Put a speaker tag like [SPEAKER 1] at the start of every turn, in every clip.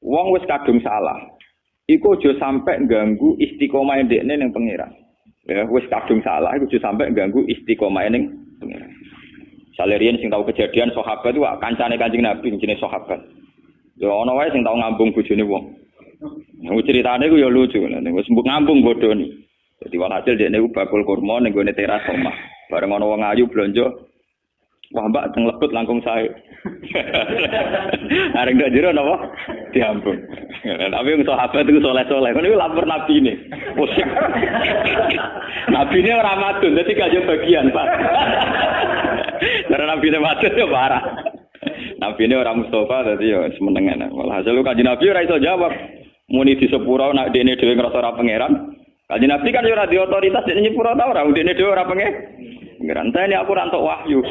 [SPEAKER 1] Wong wis kadung salah. Iku aja sampai ganggu istiqomah ndekne ning pangeran. Ya, wis kadung salah iku aja sampai ganggu istiqomah ning pangeran. Salerian sing tahu kejadian sahabat itu kancane Kanjeng Nabi jenenge sahabat. Ya ana wae sing tau ngambung bojone wong. Nah, ceritane ku ya lucu, wis mbok ngambung bodoni. Dadi walhasil dekne ku bakul kurma ning gone teras omah. Bareng ana wong ayu blonjo, wah mbak teng lebet langkung sae. Areng dak jero napa? Diampun. Tapi wong sahabat iku saleh-saleh. Ngono iku lapor nabine. Pusing. Nabine ora madun, dadi gak bagian, Pak. Karena nabine madun yo parah. Nabine ora Mustafa dadi yo semenengan. Walhasil Kanjeng Nabi ora iso jawab. Muni di sepuro nak dene dhewe ngrasa ora pangeran. Kanjeng Nabi kan yo ora di otoritas dene nyepuro ta ora, dene dhewe ora pangeran. Ini aku ora entuk wahyu.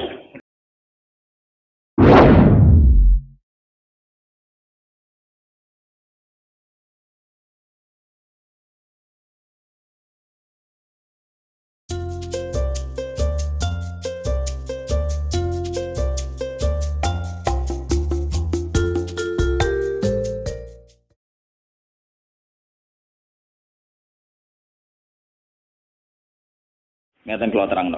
[SPEAKER 1] Ngeten kula terangno.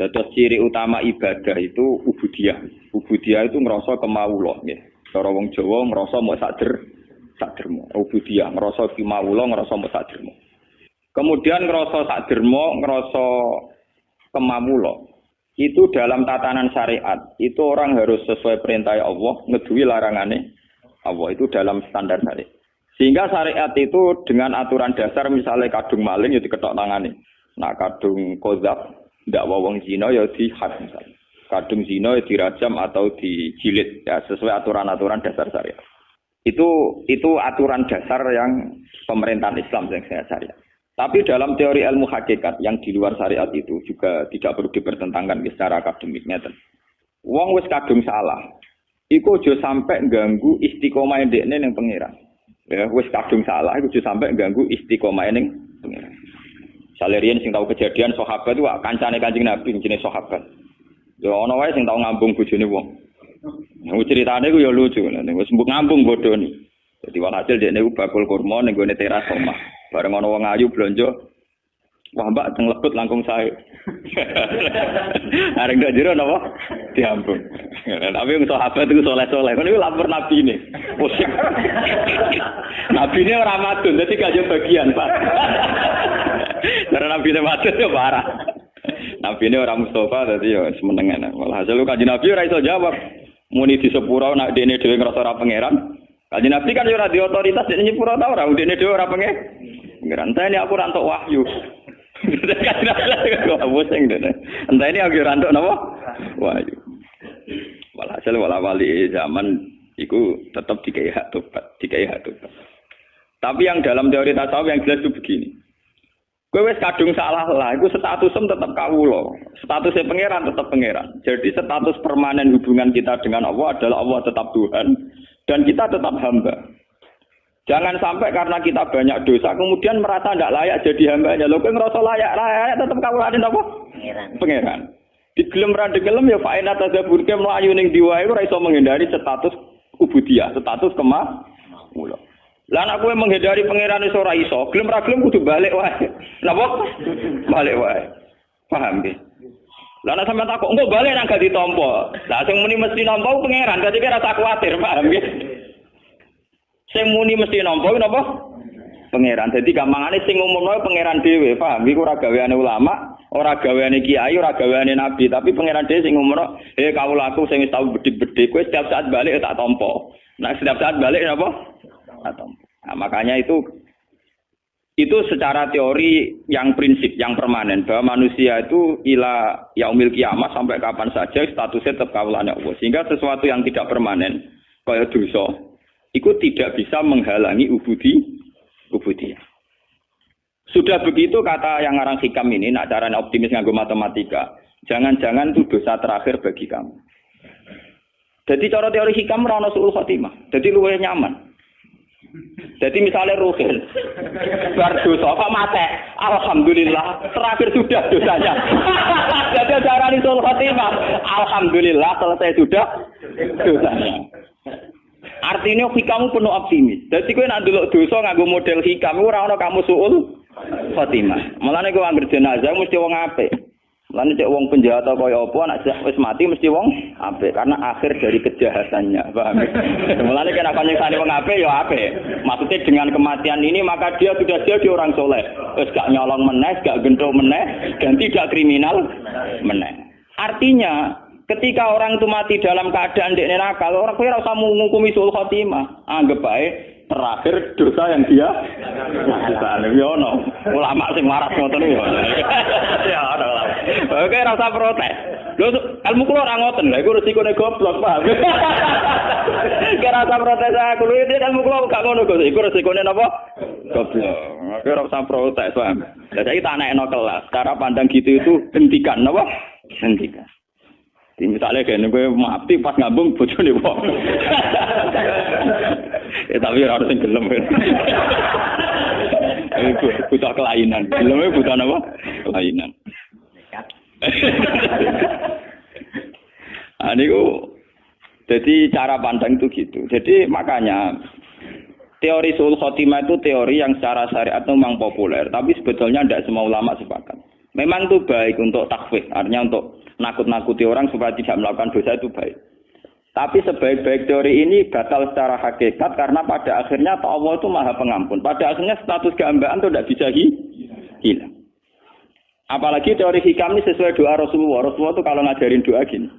[SPEAKER 1] Dados ciri utama ibadah itu ubudiyah. Ubudiyah itu ngrasa kemawula nggih. Cara wong Jawa ngrasa mok sakdermo. Ubudiyah ngrasa kemawula, ngrasa mok sakdermo. Kemudian ngrasa sakdermo, ngrasa kemawula. Itu dalam tatanan syariat, itu orang harus sesuai perintah Allah, ngeduwi larangane Allah. Itu dalam standar syariat. Sehingga syariat itu dengan aturan dasar misalnya kadung maling ya diketok tangane. Nak kadung kozab, ndak wong zina ya dihad misalnya. Kadung zina ya dirajam atau dijilid ya sesuai aturan-aturan dasar syariat. Itu aturan dasar yang pemerintahan Islam yang syariat. Tapi dalam teori ilmu hakikat yang di luar syariat itu juga tidak perlu dipertentangkan secara akademiknya. Wong wis kadung salah. Iku aja sampai ganggu istiqomah ndekne ning pangeran. Ya wis kadung salah iku aja sampai ganggu istiqomah ning pangeran. Salerian sing tahu kejadian sahabat itu kancane Kanjeng Nabi jenenge sahabat. Ya ana wae sing tau ngambung bojone wong. Nah, ceritane ku ya lucu, wis mbok ngambung bodoni. Dadi walhasil dekne ku bakul kurma ning gone teras omah. Bareng ana wong ayu blonjo, wah mbak teng lebet langkung sae. Areng dak jero napa? Diampun. Tapi wong sahabat iku saleh-saleh. Ngono iku lapor nabine. Pusing. Nabine ora madun, dadi gak bagian, Pak. Karena Nabi Muhammad itu parah. Nabi ini orang Mustafa tadi ya semenengan. Walhasil Kanjeng Nabi ora iso jawab. Muni di sepuro nak dene dhewe ngrasa ora pangeran. Kanjeng Nabi kan ora di otoritas dene nyepuro ta ora, dene dhewe ora pangeran. Ini aku ora entuk wahyu. Kanjeng Nabi kok pusing dene. Entah ini aku ora entuk napa? Wahyu. Walhasil wali zaman iku tetap dikai hak tobat. Tapi yang dalam teori tasawuf yang jelas itu begini. Kowe wis kadung salah lah, iku statusem tetap kawula. Statusnya pangeran tetap pangeran. Jadi status permanen hubungan kita dengan Allah adalah Allah tetap Tuhan dan kita tetap hamba. Jangan sampai karena kita banyak dosa kemudian merasa tidak layak jadi hambanya. Lho kowe ngerasa layak tetap kawulane napa? Pangeran. Digelem ra digelem ya faina tadzabur ke mlayu ning diwae ora iso menghindari status ubudiyah, status kemawula. Lah nek kowe menghindari pangeran iso ora iso, gelem ra gelem kudu balik wae. Napa? Balik wae. Paham nggih? Lah nek sampeyan takok, engko balik nang gak ditampa. Lah sing muni mesti nampa pangeran, dadi kira rasa kuwatir, paham nggih? Sing muni mesti nampa napa? Pangeran. Dadi gampangane sing umumno pangeran dhewe, paham? Iku ora gaweane ulama, ora gaweane kiai, ora gaweane nabi, tapi pangeran dhewe sing umumno, kawulaku sing wis tau bedik-bedik, kowe setiap saat balik tak tampa. Nah, setiap saat balik napa? Nah, makanya itu secara teori yang prinsip, yang permanen bahwa manusia itu ila yaumil kiamah sampai kapan saja statusnya tetap kawulane Allah. Sehingga sesuatu yang tidak permanen kaya dosa itu tidak bisa menghalangi ubudiyah. Sudah begitu kata yang ngarang hikam ini, nak caranya optimis nganggo matematika, jangan-jangan itu dosa terakhir bagi kamu. Jadi cara teori hikam ora ono suul khotimah. Jadi luwih nyaman. Jadi misalnya Ruhin bar dosa kok mate, alhamdulillah terakhir sudah dosanya. Jadi cara nisul khotimah, alhamdulillah selesai sudah dosanya. Artinya hikamu penuh optimis. Jadi kowe nak ndelok dosa nganggo model hikam ora ana kamu suul khotimah. Mulane kowe anggere jenazah mesti wong apik. Mulane cek wong penjahat kaya apa nak wis mati mesti wong apik karena akhir dari kejahatannya. Paham? Mulane kena nyiksa wong apik ya apik. Maksudnya dengan kematian ini maka dia sudah jadi orang soleh. Wis gak nyolong meneh, gak gendho meneh, dan tidak kriminal meneh. Artinya ketika orang itu mati dalam keadaan dekne nakal, orang kira usah menghukumi suul khotimah. Anggap baik terakhir dosa yang dia lakukan. Ya ono. Ulama sing waras ngoten ya. Ya ono. Oke, ora usah protes. Lho ilmu kula ora ngoten. Lha iku resikone goblok, paham. Kira usah protes aku. Lho iki ilmu kula gak ngono kok. Iku resikone napa? Goblok. Oke, ora usah protes, paham. Lah saiki tak anekno kelas. Cara pandang gitu itu hentikan napa? Hentikan. Misalnya kayak gue mati pas ngambung bojone wong. Tapi ora harus sing gelem. Iku butuh kelainan. Geleme butuh apa? Kelainan. Niku jadi cara pandang itu gitu. Jadi makanya teori suul khotimah itu teori yang secara syariat itu memang populer, tapi sebetulnya tidak semua ulama sepakat. Memang itu baik untuk takhfif, artinya untuk nakut-nakuti orang supaya tidak melakukan dosa itu baik. Tapi sebaik-baik teori ini batal secara hakikat karena pada akhirnya Allah itu Maha Pengampun. Pada akhirnya status kehambaan itu tidak bisa hilang. Apalagi teori hikam ini sesuai doa Rasulullah. Rasulullah itu kalau ngajarin doa gini.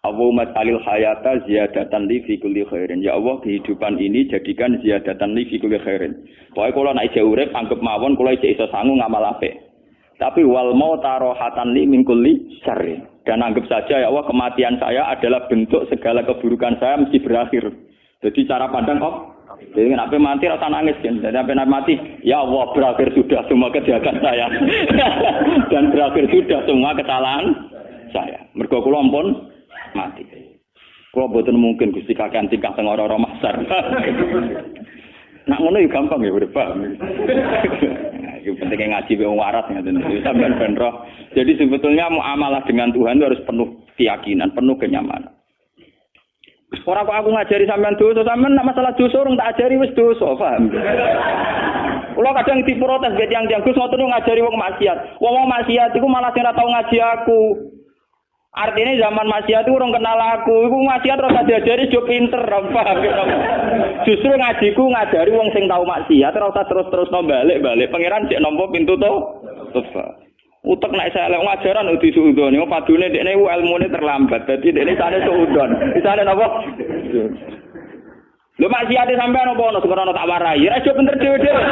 [SPEAKER 1] Allahumma jalil hayata ziyadatan li fi kulli khairin. Ya Allah, kehidupan ini jadikan ziyadatan li fi kulli khairin. Pokoknya kalau nak ijek urip anggap mawon kula ijek iso sangu ngamal apik. Tapi wal mauta rohatan li min kulli syarri. Dan anggap saja ya Allah kematian saya adalah bentuk segala keburukan saya mesti berakhir. Jadi cara pandang jadi kenapa mati rasa nangis kan? Jadi sampai mati, ya Allah berakhir sudah semua kejahatan saya. Dan berakhir sudah semua kesalahan saya. Mergo kula ampun mati. Kula mboten mungkin Gusti kakean tingkah teng ora-ora masar. Nak ngono ya gampang ya urip paham. Itu pentingnya ngaji wong waras ngaten iki sampean ben roh. Jadi sebetulnya muamalah dengan Tuhan itu harus penuh keyakinan, penuh kenyamanan. Ora kok aku ngajari sampean dosa, sampean nak masalah dosa urung tak ajari wis dosa, paham? Kula kadang diprotes ge tiyang-tiyang Gus ngoten ngajari wong maksiat. Wong maksiat iku malah sing ora tau ngaji aku. Artinya zaman maksiat itu orang kenal aku, iku maksiat terus diajari jo pinter, paham? Justru ngajiku ngajari wong sing tau maksiat, terus balik. Pangeran cek nampa pintu to. Utek nek saya lek ngajaran udah suudon, yo padune dekne ilmune terlambat. Dadi dekne sane suudon. Disane napa? Lho maksiate sampean opo ono sing ora tak warai. Ya aja pinter dhewe-dhewe.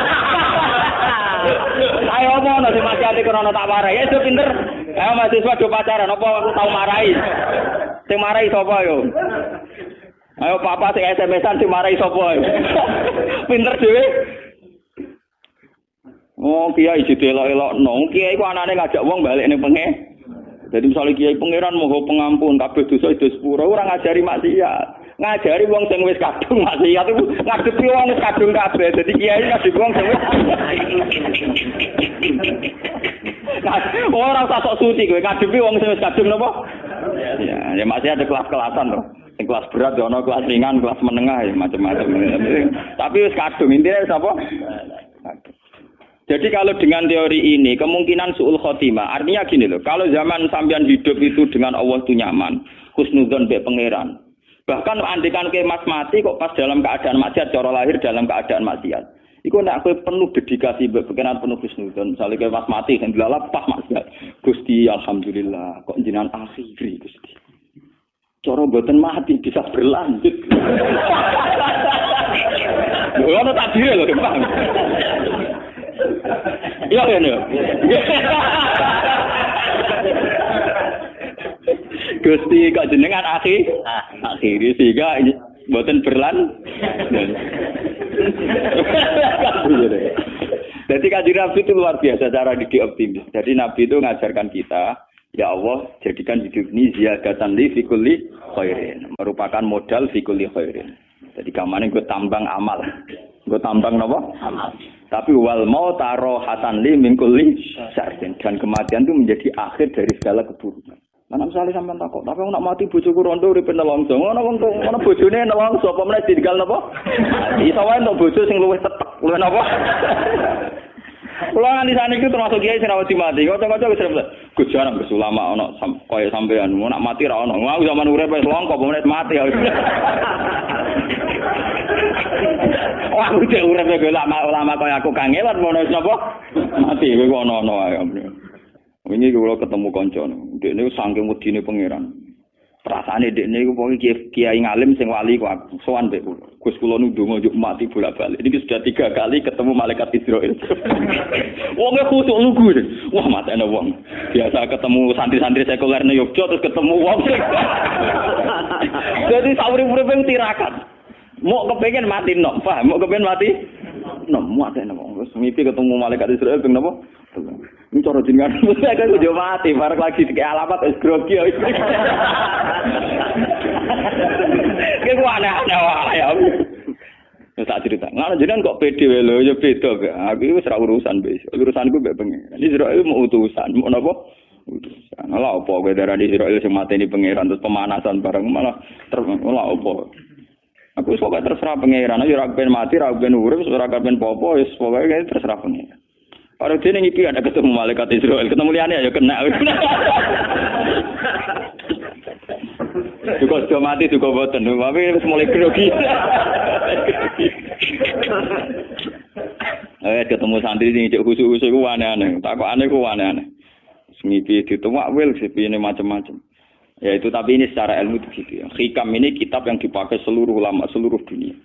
[SPEAKER 1] Ayo ono sing maksiate krono tak warai. Ya aja pinter. Ayo mahasiswa do pacaran apa aku tau marai. Sing marai sapa yo? Ayo papa sing SMS-an sing marai sapa yo? Pinter dhewe. Oh, kiai didelok-elokno. Kiai ku anane ngajak wong balik ning pengen. Jadi misalnya kiai pangeran moho pengampun kabeh dosa itu sepuro ora ngajari maksiat. Ngajari wong sing wis kadung maksiat iku ngadepi wong wis kadung kabeh. Dadi kiai ngadepi wong sing wis ora usah sok suci kowe ngadepi wong sing wis kadung napa? Ya masih ada kelas-kelasan to. Sing kelas berat ya ana kelas ringan, kelas menengah ya macam-macam. Tapi wis kadung intine sapa? Jadi kalau dengan teori ini, kemungkinan su'ul khotimah, artinya gini loh, kalau zaman sampean hidup itu dengan Allah itu nyaman, husnudzon be pangeran. Bahkan andikan ke mas mati kok pas dalam keadaan maksiat, cara lahir dalam keadaan maksiat. Iku nak kowe penuh dedikasi be pangeran penuh husnudzon. Misalnya ke mas mati sing dilalap pas maksiat. Gusti alhamdulillah kok jenengan akhiri Gusti. Cara mboten mati bisa berlanjut. Lho ono takdir lho, Bang. Iya kan ya. Gusti kok jenengan akhiri sehingga mboten berlan. Jadi Kanjeng Nabi itu luar biasa cara didik optimis. Jadi Nabi itu mengajarkan kita, ya Allah jadikan hidup ini ziyadatan li fi kulli khairin, merupakan modal fi kulli khairin. Jadi kamane gue tambang amal. Gue tambang napa? Amal. Tapi wal mauta rohatan li min kulli syarrin, dan kematian itu menjadi akhir dari segala keburukan. Ana misale sampean takok, tapi aku nak mati bojoku rondo urip nelongso. Ngono wong ngono bojone nelongso apa meneh ditinggal napa? Iso wae entuk bojo sing luwih tetek, luwih napa? Kula nganti saniki termasuk kiai sing rawati mati. Kocok-kocok wis repot. Gus jarang Gus ulama ana kaya sampean, nak mati ra ono. Aku zaman urip wis longko apa meneh mati. Wah, aku cek urip kaya ulama kaya aku kangelan ngono sapa? Mati kowe ono-ono ae. Wingi kula ketemu kanca, dekne saking wedine pangeran. Perasaane dekne iku pokoke kiai ngalim sing wali kok aku. Sowan mbek kula. Gus kula nu ndonga njuk mati bolak-balik. Iki sudah 3 kali ketemu malaikat Israil. Wonge khusuk lugu. Wah, matane wong. Biasa ketemu santri-santri sekuler nang Yogyakarta terus ketemu wong. Jadi sauri-uripe tirakat. Mau kepengen mati nok, paham? Mau kepengen mati nok, matane wong. Wis mimpi ketemu malaikat Israil ping napa? Ini cara jenengan saya kan udah mati, baru lagi kayak alamat es grogi. Kayak gua aneh-aneh wae ya. Tak cerita. Ngono jenengan kok pede wae lho, ya beda gak. Aku wis ora urusan wis. Urusanku mbek pengen. Israel mau utusan, mau napa? Utusan. Lha opo kowe darani Israel sing mateni pangeran terus pemanasan bareng malah lha opo. Aku wis pokoke terserah pangeran, ya ora ben mati, ora ben urip, ora ben popo, wis pokoke terserah pangeran. Orang sini ngipi ada ketemu malaikat Israel, ketemu liane ya kena. Juga sudah mati juga boten, tapi mulai grogi. Ketemu santri sing cek khusuk-khusuk ku aneh-aneh, takokane ku aneh-aneh. Ngipi dituwak wil sepine macam-macam. Ya itu tapi ini secara ilmu begitu ya. Hikam ini kitab yang dipakai seluruh ulama seluruh dunia.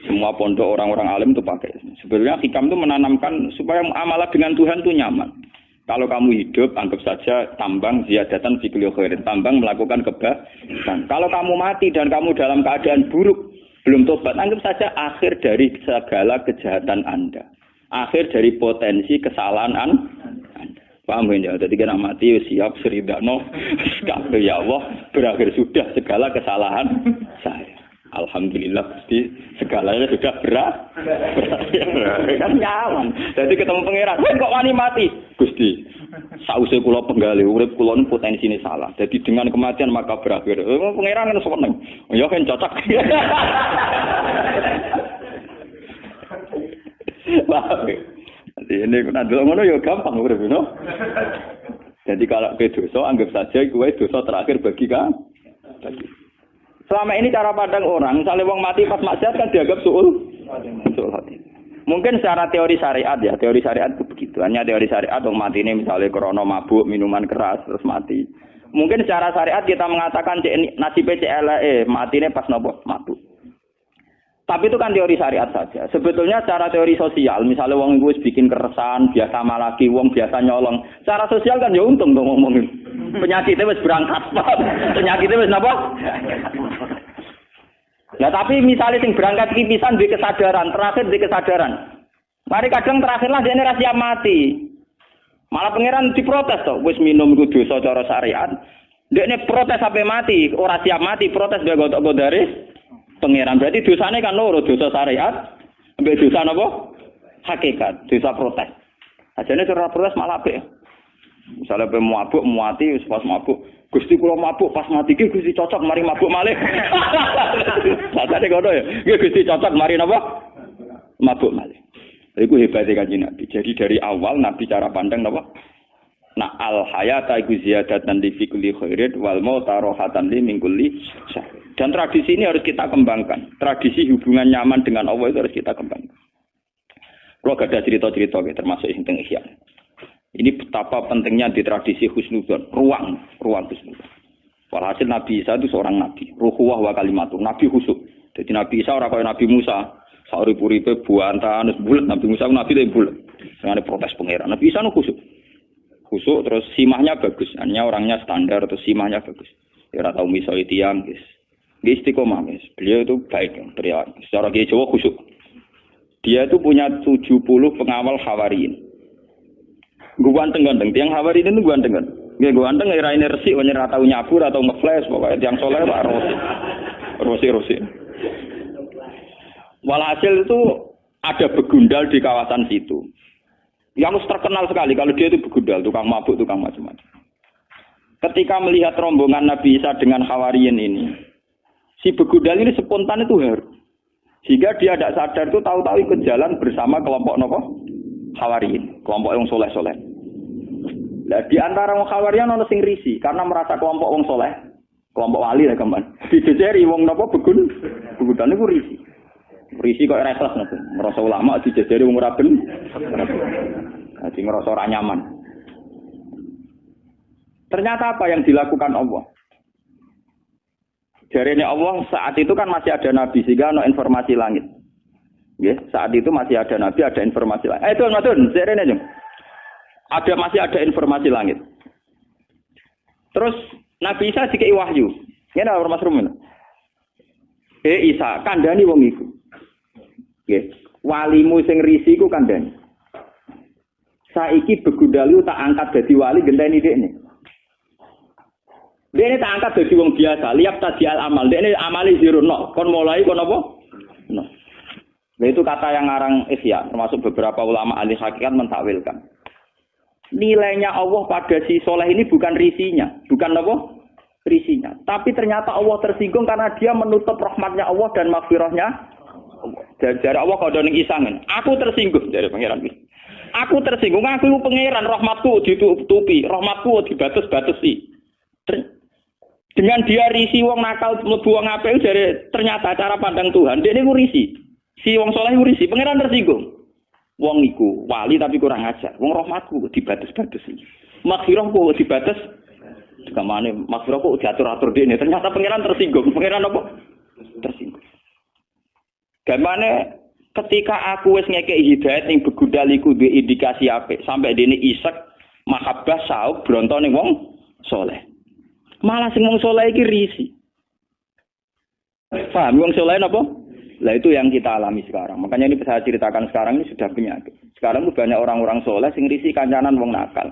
[SPEAKER 1] Semua pondok orang-orang alim itu pakai. Sebenarnya hikam itu menanamkan supaya muamalah dengan Tuhan itu nyaman. Kalau kamu hidup, anggap saja tambang ziyadatan fi kulli khairin, tambang melakukan kebaikan. Kalau kamu mati dan kamu dalam keadaan buruk, belum tobat, anggap saja akhir dari segala kejahatan Anda. Akhir dari potensi kesalahan Anda. Paham ya? Jadi kena mati siap seridano. Ya Allah, berakhir sudah segala kesalahan saya. Alhamdulillah Gusti segalanya sudah kan nyaman. Jadi ketemu pangeran, kok wani mati? Gusti, sause kula penggali urip kula potensine salah. Jadi dengan kematian maka berakhir. Pangeran kan seneng. Ya kan cocok. Jadi ini nanti ngono ya gampang urip no. Jadi kalau ke dosa anggap saja kowe dosa terakhir bagi kan. Selama ini cara pandang orang, misalnya wong mati pas maksiat kan dianggap suul hati. Mungkin secara teori syariat ya, teori syariat itu begitu. Hanya teori syariat wong mati ini misalnya krono mabuk, minuman keras terus mati. Mungkin secara syariat kita mengatakan nasibnya CLE, mati ini pas nopo mabuk. Tapi itu kan teori syariat saja. Sebetulnya secara teori sosial, misalnya wong itu bikin keresahan, biasa malaki, wong biasa nyolong. Secara sosial kan ya untung dong ngomongin. Penyakitnya wis berangkat, penyakitnya wis napa? Nah tapi misalnya sing berangkat iki pisan duwe kesadaran, terakhir duwe kesadaran. Mari kadang terakhirlah dia ini siap mati. Malah pangeran diprotes to, wis minum iku dosa cara syariat. Dekne protes sampai mati, ora siap mati, protes dia gotok dari pangeran. Berarti dosane kan loro, dosa syariat, ambek dosa napa? Hakikat, dosa protes. Ajane cara protes malah apik. Misalnya pe mabuk muati pas mabuk, Gusti kula mabuk pas mati ki Gusti cocok mari mabuk malih. Sakjane ngono ya. Nggih Gusti cocok mari napa? Mabuk malih. Iku hebate Kanjeng Nabi. Jadi dari awal Nabi cara pandang napa? Nah al hayata iku ziyadatan li fi kulli khairin wal mauta rahatan li min kulli syarr. Dan tradisi ini harus kita kembangkan. Tradisi hubungan nyaman dengan Allah itu harus kita kembangkan. Kalau ada cerita-cerita termasuk yang teng Ihya. Ini betapa pentingnya di tradisi husnudzon, ruang husnudzon. Walhasil Nabi Isa itu seorang nabi, ruhuwah wa kalimatu, nabi khusuk. Jadi Nabi Isa ora kaya Nabi Musa, sauri-uripe buantan bulet, Nabi Musa nabi itu bulet. Dengan protes pangeran. Nabi Isa nu khusuk. Khusuk terus simahnya bagus, hanya orangnya standar terus simahnya bagus. Ya ora tau miso tiyang, guys. Dia istiqomah, guys. Beliau itu baik, perilaku. Secara Kiai Jawa khusuk. Dia itu punya 70 pengawal Hawariyin. Ganteng-ganteng, tiang Hawariyin itu ganteng-ganteng. Nggih ganteng ora ini resik, ora tau nyabur atau ngeflash, pokoknya tiang soleh Pak Rosi. Walhasil itu ada begundal di kawasan situ. Yang terkenal sekali kalau dia itu begundal, tukang mabuk, tukang macam-macam. ketika melihat rombongan Nabi Isa dengan Hawariyin ini, si begudal ini spontan itu haru. Sehingga dia tidak sadar itu tahu-tahu ikut jalan bersama kelompok nopo Hawariyin, kelompok yang soleh-soleh. Nah, di antara wong Hawariyin ono sing risi karena merasa kelompok wong soleh, kelompok wali lah gampang. Dijejeri wong nopo begudal niku risi. Risi kok ora ikhlas ngono. Merasa ulama dijejeri wong ora ben. Dadi ngerasa ora nyaman. Ternyata apa yang dilakukan Allah? Jarene Allah saat itu kan masih ada nabi sehingga ada informasi langit. Ya, saat itu masih ada nabi, ada informasi langit. Itu Mas, jarene aja. Masih ada informasi langit. Terus Nabi Isa dikei wahyu. Ngene ora Mas Rumen. Isa, kandhani wong iku. Nggih, walimu sing risi iku kandhani. Saiki begundalu tak angkat dadi wali genteni dhekne. Dene tak angkat dadi wong biasa, liap tadial amal. Dene amali zirono, kon mulai kon apa? No. Nah, itu kata yang ngarang Ihya, termasuk beberapa ulama ahli hakikat mentakwilkan. Nilainya Allah pada si soleh ini bukan risinya, bukan apa? Risinya. Tapi ternyata Allah tersinggung karena dia menutup rahmatnya Allah dan maghfirahnya. Dari Allah kau doning isangen. Aku tersinggung dari pangeran. Aku tersinggung, aku pangeran, rahmatku ditutupi, rahmatku dibatas-batasi. Dengan dia risi wong nakal mlebu wong apik jare ternyata cara pandang Tuhan dia niku risi. Si wong saleh risi, pangeran tersinggung. Wong iku wali tapi kurang ajar. Wong rahmatku dibatas-batasi. Maghfirahku dibatas. Kamane maghfirahku diatur-atur dene. Ternyata pangeran tersinggung. Pangeran apa? Tersinggung. Gamane ketika aku wis ngekeki hidayat ning begudal iku duwe indikasi apik sampai dene isek mahabbah sauk bronto ning wong saleh. Malah sing wong saleh iki risi. Paham wong saleh napa? Lah itu yang kita alami sekarang. Makanya ini saya ceritakan sekarang ini sudah penyakit. Sekarang itu banyak orang-orang saleh sing risi kancanan wong nakal.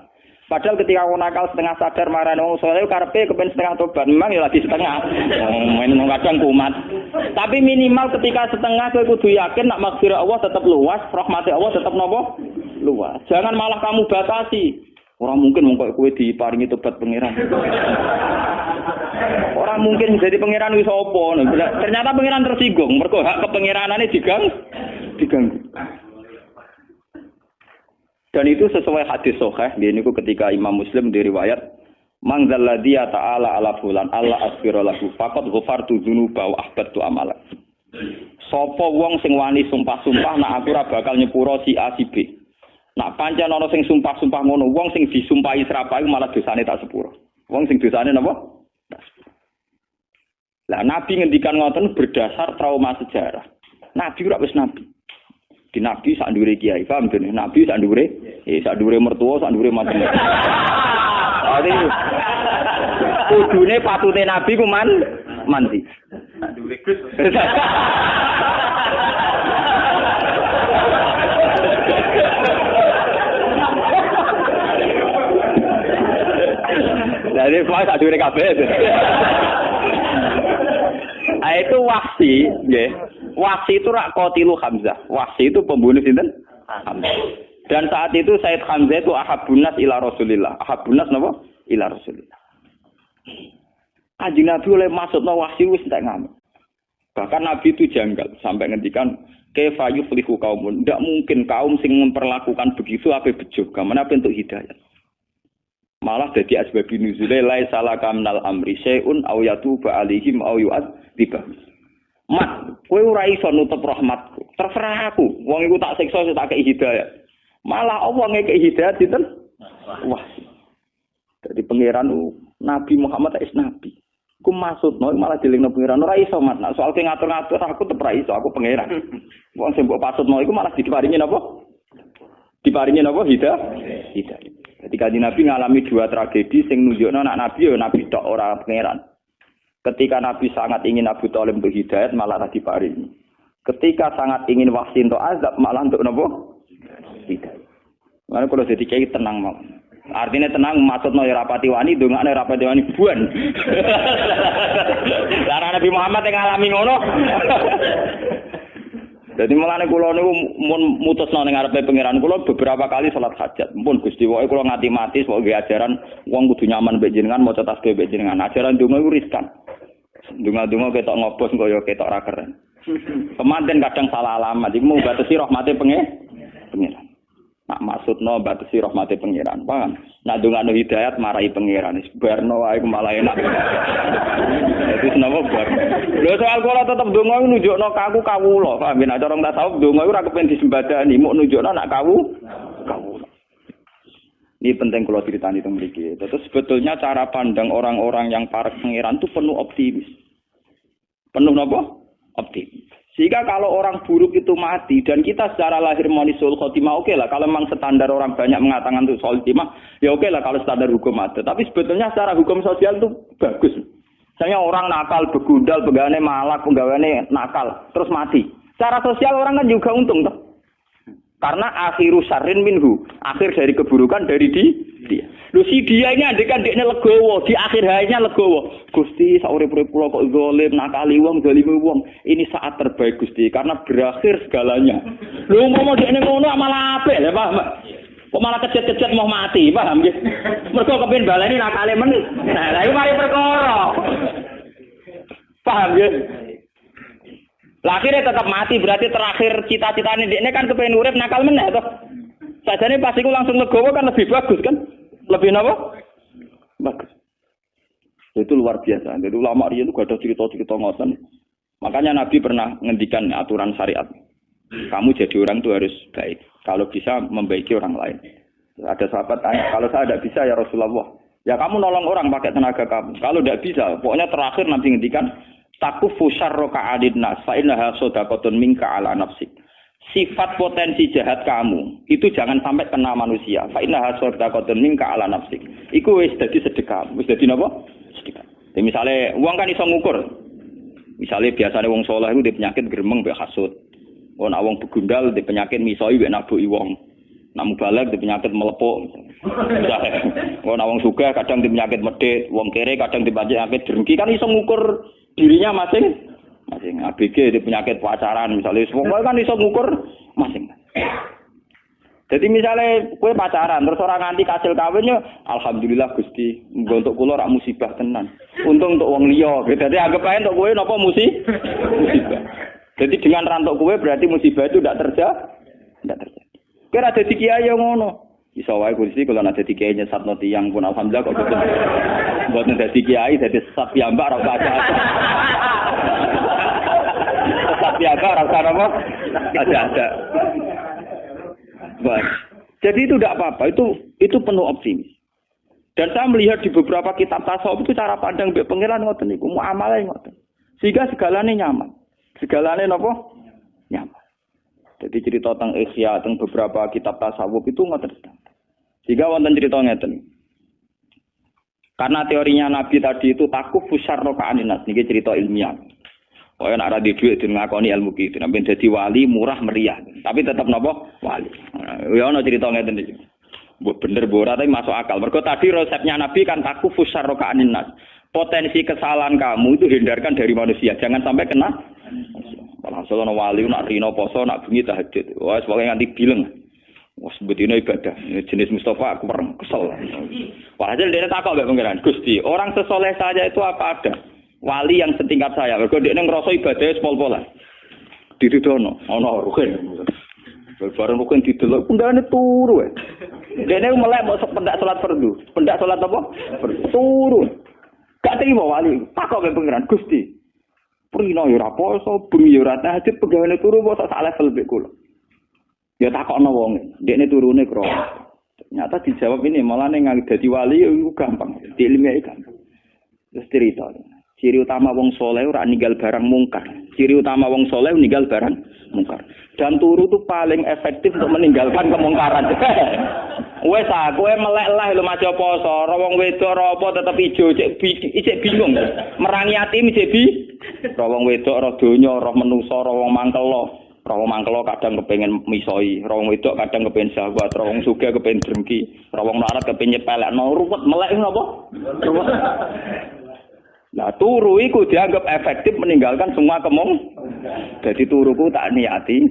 [SPEAKER 1] Padahal ketika wong nakal setengah sadar marane wong saleh karepe kepen setengah tobat. Memang ya lagi setengah. Main kadang kumat. Tapi minimal ketika setengah kowe kudu yakin nak maghfirah Allah tetap luas, rahmat Allah tetap napa? Luas. Jangan malah kamu batasi. Orang mungkin mengkok kowe diparingi tobat pangeran. Orang mungkin jadi pangeran wis apa. Ternyata pangeran tersinggung mergo hak kepangeranane diganggu. Dan itu sesuai hadis sahih. Niku ketika Imam Muslim diriwayat man dzalladzi ta'ala ala fulan Allah asfira lahu faqad ghafartu dzunuba wa ahbattu amala. Sapa wong sing wani sumpah-sumpah nak aku ora bakal nyepuro si A si B. Nak pancen ana sing sumpah-sumpah ngono, wong sing disumpahi serapai malah dosane tak sepuro. Wong sing dosane napa? Tak sepuro. Lah Nabi ngendikan ngoten berdasar trauma sejarah. Nabi ora wis nabi. Di nabi sak ndure kiai, paham dene? Nabi sak ndure mertua, sak ndure manten. Ade kudune patute nabi ku mandi. Sak ndure Gus. Jadi semua tak dure kabeh. Itu Wahsi, nggih. Wahsi itu rak qatilu Hamzah. Wahsi itu pembunuh sinten? Hamzah. Dan saat itu Said Hamzah itu ahabun nas ila Rasulillah. Ahabun nas napa? Ila Rasulillah. Kanjeng Nabi oleh maksudna Wahsi wis entek ngamuk. Bahkan Nabi itu janggal sampai ngendikan kaifa yuflihu qaumun. Tidak mungkin kaum sing memperlakukan begitu apa bejo. Kamana bentuk hidayah. Malah jadi asbab nuzule la salaka minal amri syai'un aw yatuba alaihim aw yu'adzibah. Mat, kowe ora iso nutup rahmatku. Terserah aku. Wong iku tak siksa tak kei hidayah. Malah Allah ngekei hidayah sinten? Wah. Jadi pangeran Nabi Muhammad is nabi. Ku maksudno malah dilingno pangeran ora iso mat. Nah, soal ngatur-ngatur aku tetep ora iso, aku pangeran. Wong sing mbok pasutno iku malah diparingi napa? Diparingi napa? Hidayah. Ketika Nabi ngalami dua tragedi sing nunjukno anak Nabi ya Nabi tok ora pangeran. Ketika Nabi sangat ingin Abu Thalib untuk hidayat malah diparingi. Ketika sangat ingin Wahsi untuk azab malah untuk napa? Hidayat. Lan kalau dadi kiai tenang mau. Artinya tenang maksudno ya rapati wani ndongakne rapati wani buan. Lah Nabi Muhammad yang ngalami ngono. Jadi mulane kula niku mun mutusno ning ngarepe pangeran kula beberapa kali salat hajat. Mumpun Gusti pokoke kula nganti mati pokoke nggih ajaran wong kudu nyaman mbek jenengan maca tasbih mbek jenengan. Ajaran donga iku riskan. Donga-donga ketok ngobos kok ya ketok ra keren. Kemanten kadang salah alamat iku mau batasi rahmate pangeran. Nak maksudno batasi rahmate pangeran. Paham? Nak ndongakno hidayat marahi pangeran. Barno wae malah enak. Itu napa bar. Lho soal kula tetep ndonga nunjukno kaku kawula. Paham yen cara tak tasawuf ndonga iku ora kepen disembadani, muk nunjukno nak kawula. Ini penting kalau ceritani teng mriki. Terus sebetulnya cara pandang orang-orang yang para pangeran itu penuh optimis. Penuh napa? Optimis. Sehingga kalau orang buruk itu mati dan kita secara lahir monisul khotimah oke lah. Kalau memang standar orang banyak mengatakan itu khotimah, ya oke lah kalau standar hukum ada. Tapi sebetulnya secara hukum sosial itu bagus. Misalnya orang nakal, begundal, pegawainya malak, pegawainya nakal, terus mati. Secara sosial orang kan juga untung toh. Karena akhiru syarrin minhu, akhir dari keburukan dari dia. Lho si dia ini andekan dekne legowo, di akhir hayatnya legowo. Gusti saurip-urip kula kok zalim, nakali wong, zalimi wong. Ini saat terbaik Gusti karena berakhir segalanya. Lho umpama dekne ngono malah apik ya, paham? Kok malah kecet-kecet mau mati, paham nggih? Mergo kepengin baleni nakale men. Nah, lha iku mari perkara. Paham nggih? Lah akhirnya tetap mati berarti terakhir cita-citane dekne kan kepengin urip nakal meneh toh. Sajane pas iku langsung legowo kan lebih bagus kan? Lebih napa? Bagus. Itu luar biasa. Jadi ulama riyen itu gak ada cerita-cerita ngoten. Makanya Nabi pernah ngendikan aturan syariat. Kamu jadi orang itu harus baik. Kalau bisa membaiki orang lain. Ada sahabat tanya, kalau saya tidak bisa ya Rasulullah. Ya kamu nolong orang pakai tenaga kamu. Kalau tidak bisa, pokoknya terakhir Nabi ngendikan takufu syarra ka'adin nas fa innaha shadaqatun minka ala nafsik. Sifat potensi jahat kamu itu jangan sampai kena manusia. Fa innaha shadaqatun minka ala nafsik. Iku wis dadi sedekah. Wis dadi napa? Sedekah. Jadi misalnya uang kan iso ngukur. Misalnya biasanya wong saleh iku di penyakit gremeng mbek hasud. Wong wong begundal di penyakit misoi mbek nabuki wong. Namu balik di penyakit melepuk. Wong wong sugih kadang di penyakit medhit, wong kere kadang di penyakit drengki kan iso ngukur dirinya masing-masing. ABG di penyakit pacaran misalnya, semua kan iso ngukur masing. Jadi misalnya kue pacaran terus orang nganti kasil kawinnya, alhamdulillah Gusti, untuk kula rak musibah tenan. Untung untuk wong liya. Jadi anggap ae untuk kue napa musibah. Jadi dengan rantok kue berarti musibah itu tidak terjadi. Kira dadi kiai yo ngono. Iso wae Gusti kula nek dadi kiai nyesatno tiyang pun alhamdulillah kok mboten dadi kiai dadi sesat piyambak ora usah. Sesat piyambak ora usah apa? Ada. Baik. Jadi itu tidak apa-apa, itu penuh optimis. Dan saya melihat di beberapa kitab tasawuf itu cara pandang mbek pangeran ngoten niku, muamalah ngoten. Sehingga segalane nyaman. Segalane napa? Nyaman. Jadi cerita tentang Ihya, tentang beberapa kitab tasawuf itu ngoten. Jika wonten cerita ngeten. Karena teorinya Nabi tadi itu takuf syarra ka'aninas, niki cerita ilmiah. Kaya nek ora di dhuwit ngakoni ilmu ki, nek dadi wali murah meriah, tapi tetap napa? Wali. Ya ana cerita ngeten iki. Mbok bener mbok ora tapi masuk akal. Mergo tadi resepnya Nabi kan takuf syarra ka'aninas. Potensi kesalahan kamu itu hindarkan dari manusia, jangan sampai kena. Alhasil ana wali nak rino poso nak bengi tahajud. Wes pokoke nganti bileng. Wes bedino ibadah. Jenis Mustafa aku pereng kesel. Walhasil dia takok mbek pangeran, Gusti, orang sesoleh saja itu apa ada? Wali yang setingkat saya. Mergo dekne ngrasa ibadahé pol-polan. Didudono, ana rugen. Bareng rugen didelok pundane turu. Dekne melek mau pendak salat fardu. Pendak salat apa? Turu. Gak terima wali. Takok mbek pangeran, Gusti. Prino ya ora poso, bengi ya ora tahajud, pegawene turu kok sak level mbek kula. Ya takokno wong, ndekne turune kro. Ternyata dijawab ini malah ning dadi wali iku gampang, diilmiahi gampang. Terus cerita. Ciri utama wong saleh ora ninggal barang mungkar. Ciri utama wong saleh ninggal barang mungkar. Dan turu itu paling efektif untuk meninggalkan kemungkaran. Wes kowe melek lah lho maca poso, ora wong wedok ora apa tetep ijo, cek bingung. Merangi yatim cek ora wong wedok ora donya, ora menungso, ora wong mangkelo. Ora wong mangkelo kadang kepengin misoi, ora wong wedok kadang kepengin syahwat, ora wong sugih kepengin drengki, ora wong larat kepengin nyepelekno ruwet melek napa? Ruwet. Nah, turu iku dianggap efektif meninggalkan semua Jadi turuku tak niati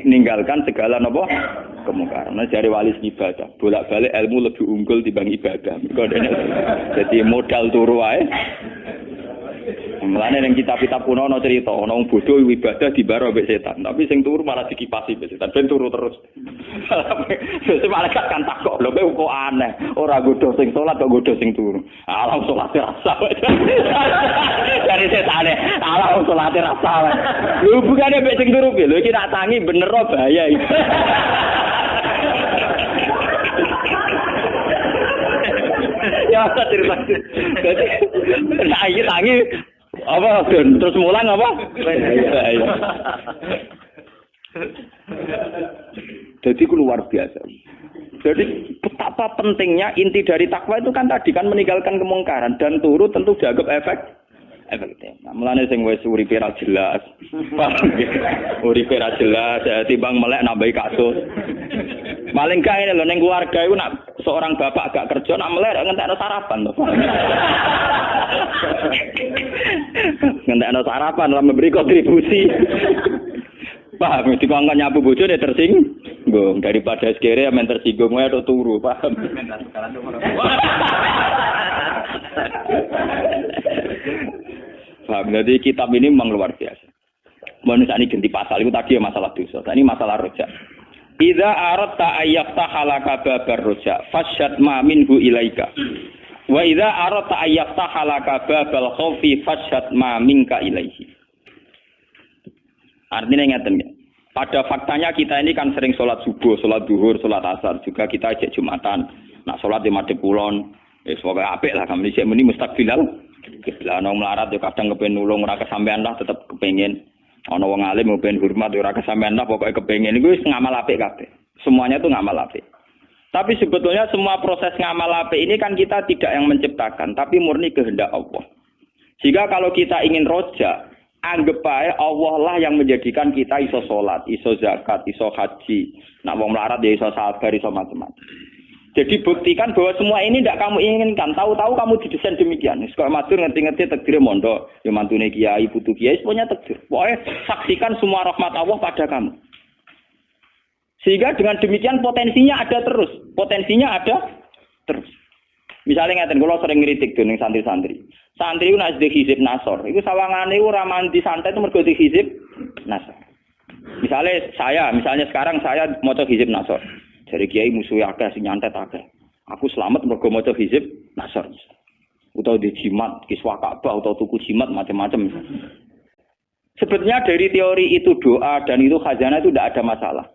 [SPEAKER 1] meninggalkan segala napa kemungkaran. Nah, dari wali ibadah, bolak-balik ilmu lebih unggul dibanding ibadah. Jadi modal turu wae. Mulane ning kitab-kitab kuno ana cerita ana wong bodho ibadah dibaro mbek setan, tapi sing turu malah dikipasi mbek setan, ben turu terus. Sesuk malaikat kan takok, lho kok aneh, ora godho sing salat kok godho sing turu. Alah salat rasa. Dari setane, alah salat rasa. Lho bukane mbek sing turu lho iki tak tangi bener bahaya iki. Ya cerita. Jadi tangi apa terus mulang apa? Jadi itu luar biasa. Jadi betapa pentingnya inti dari takwa itu kan tadi kan meninggalkan kemungkaran dan turu tentu dianggap efektif. Nah, mulane sing wis uripe ra jelas. Uripe ra jelas timbang melek nambahi kasus. Paling gak ini lho ning keluarga iku nak seorang bapak gak kerja nak melek ngentekno sarapan to. Ngentekno sarapan lah memberi kontribusi. Paham, dikongkon nyapu bojone tersinggung daripada sekere men tersinggung wae tok turu, paham. Paham, jadi kitab ini memang luar biasa. Menurut ini ganti pasal itu tadi ya masalah dosa. Ini masalah rojak. Idza aradta ayyaftaha laka babar rojak, fasyad ma minhu ilaika. Wa idza aradta ayyaftaha laka babal khaufi fasyad ma minka ilaihi. Artinya ngeten ya. Pada faktanya kita ini kan sering sholat subuh, sholat duhur, sholat asar. Juga kita ajak Jumatan. Nak sholat di madhep kulon. Semoga apik lah kami sik muni mustaqbilal. Kiblah ana melarat yo kadang kepen nulung ora kesampean lah tetep kepengin. Ana wong alim kepen hormat ora kesampean lah pokoke kepengin iku wis ngamal apik kabeh. Semuanya itu ngamal apik. Tapi sebetulnya semua proses ngamal apik ini kan kita tidak yang menciptakan, tapi murni kehendak Allah. Jika kalau kita ingin roja, anggap aja Allah lah yang menjadikan kita iso sholat, iso zakat, iso haji. Nak wong melarat ya iso sabar, iso macam-macam. Jadi buktikan bahwa semua ini tidak kamu inginkan. Tahu-tahu kamu didesain demikian. Sekolah matur ngerti-ngerti takdir mondok, ya mantune kiai, putu kiai, semuanya takdir. Pokoknya saksikan semua rahmat Allah pada kamu. Sehingga dengan demikian potensinya ada terus. Potensinya ada terus. Misalnya ngeten kula sering ngritik dening santri-santri. Santri ku nek hizib nasor, iku sawangane ora mandi santai itu mergo hizib nasor. Misalnya sekarang saya maca hizib nasor. Dari kiai musuh akeh sing nyantet akeh. Aku selamat mergo maca hizib nasor. Utawa di jimat kiswa Ka'bah utawa tuku jimat macam-macam. Sebetulnya dari teori itu doa dan itu khazanah itu tidak ada masalah.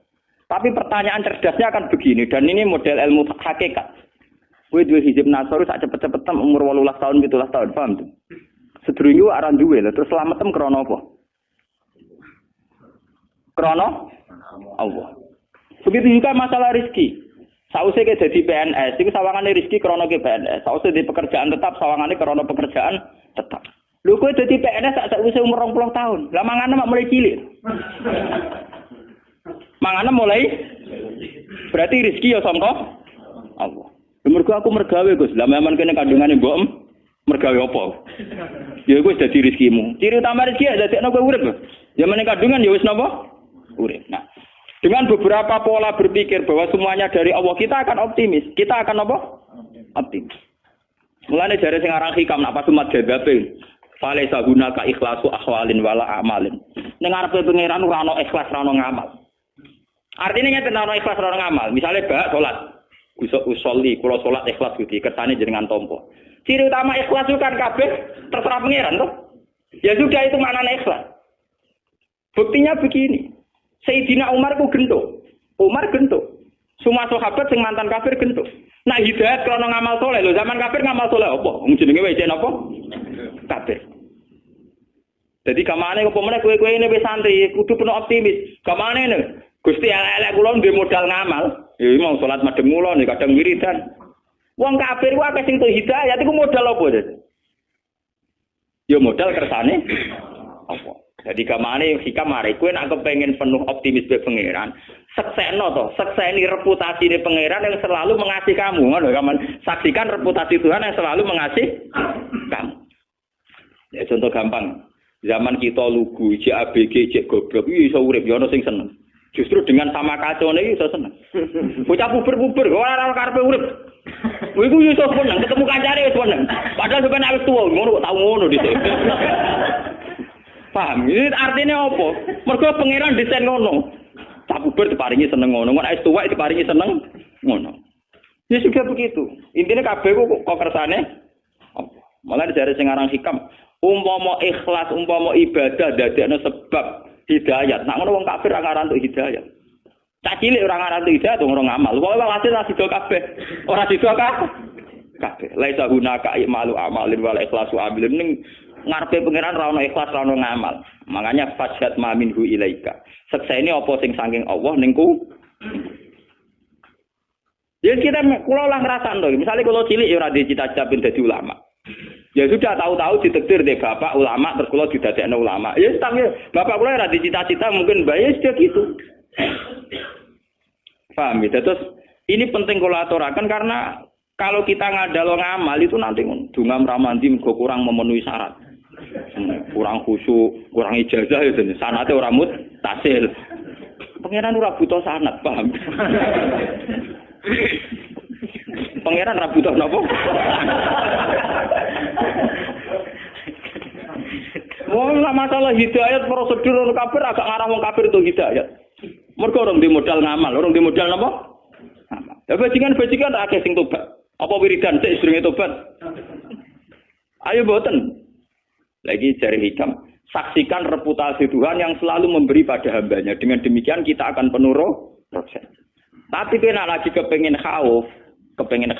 [SPEAKER 1] Tapi pertanyaan cerdasnya akan begini dan ini model ilmu hakikat. Kowe duwe hizib nasor sak cepet-cepetan umur 18 tahun 17 tahun, paham tuh? Sedurunge aran duwe lho terus selametem krana apa? Krana Allah. Begitu juga masalah rezeki. Sausé ke dadi PNS, iku sawangane rezeki krana ke PNS. Sausé di pekerjaan tetap, sawangane krana pekerjaan tetap. Lho kowe dadi PNS sak sausé umur 20 tahun. Lah mangane mak mulai cilik. Mangane mulai berarti rezeki ya sangka Allah. Mergo aku mergawe Gus. Lah memang kene kandungane mbok mergawe apa? Ya iku wis dadi rezekimu. Ciri utama rezeki ya dadekno kowe urip. Ya meneh kandungan ya wis napa? Urip. Nah, dengan beberapa pola berpikir bahwa semuanya dari Allah, kita akan optimis. Kita akan apa? Optimis. Mulane jare sing aran hikam nak pas umat jadabe. Falaisa gunaka ikhlasu ahwalin wala amalin. Ning ngarepe pangeran ora ana ikhlas ora ana ngamal. Artinya ngeten ora ikhlas ora ana ngamal. Misale bak salat. Usolli, kula salat ikhlas Gusti, kersane jenengan tampa. Ciri utama ikhlas itu kan kabeh terserah pangeran toh. Ya sudah itu maknane ikhlas. Buktinya begini. Sayyidina Umar ku gentuk. Umar gentuk. Semua sahabat sing mantan kafir gentuk. Nah hidayat krana ngamal saleh lho, zaman kafir ngamal saleh apa? Wong jenenge wae napa? Kafir. Jadi kamane opo meneh kowe-kowe ini wis santri, kudu penuh optimis. Kamane ne? Gusti elek kula ndek modal ngamal. Ya mau salat madhep kula nek kadang wiridan. Wong kafir ku akeh sing tuh hidayat iku modal apa, Des? Ya modal kersane apa? Jadi kamane hikam mari kowe nek kepengin penuh optimis be pangeran, seksekno to, sekseni reputasine pangeran yang selalu mengasihi kamu. Ngono kan saksikan reputasi Tuhan yang selalu mengasihi kamu. Ya contoh gampang. Zaman kita lugu, cek ABG, cek goblok, iki iso urip ya ono sing seneng. Justru dengan sama kacone iki iso seneng. Bocah puber-puber kok ora karepe urip. Kuwi ku iso seneng, ketemu kancane wis seneng. Padahal sampeyan wis tuwa, ngono kok tau ngono dhisik. Paham? Ini artinya apa? Mergo pangeran desain ngono. Cah puber diparingi seneng ngono, kok wis tuwa diparingi seneng ngono. Ya sudah begitu. Intinya kabeh kok kersane apa? Malah dari sing aran hikam, umpama ikhlas, umpama ibadah dadekno sebab hidayat. Nak ngono wong kafir ora ngaran untuk hidayat. Cak cilik ora ngaran untuk hidayat wong ora ngamal. Pokoke hasil ra sida kabeh. Ora sida kabeh. Laisa hunaka malu amalin wal ikhlasu amilin ning ngarepe pangeran ra ono ikhlas ra ono ngamal. Makanya fasyad ma minhu ilaika. Seksene apa sing saking Allah ning ku. Ya kita kula lah ngrasakno. Misale kula cilik ya ora dicita-cita ben dadi ulama. Ya sudah tahu-tahu ditektir deh bapak ulama terus kula didadekno ulama. Ya tapi bapak kula ora dicita-cita mungkin bae sudah gitu. Paham ya? Terus ini penting kula aturaken karena kalau kita ngadal ngamal itu nanti dungam ramanti mergo kurang memenuhi syarat. Kurang khusyuk, kurang ijazah ya jenenge. Sanate ora muttasil. Pangeran ora butuh sanad, paham? Pangeran ra butuh napa? Wong masalah hidayat prosedur kafir agak ngarah wong kafir itu hidayat. Mergo orang di modal ngamal, orang di modal napa? Ngamal. Ya bajingan akeh sing tobat. Apa wiridan sik sedurunge tobat? Ayo boten. Lagi cari hikam, saksikan reputasi Tuhan yang selalu memberi pada hambanya. Dengan demikian kita akan penuh proses. Tapi kena lagi kepengen khauf, kepengen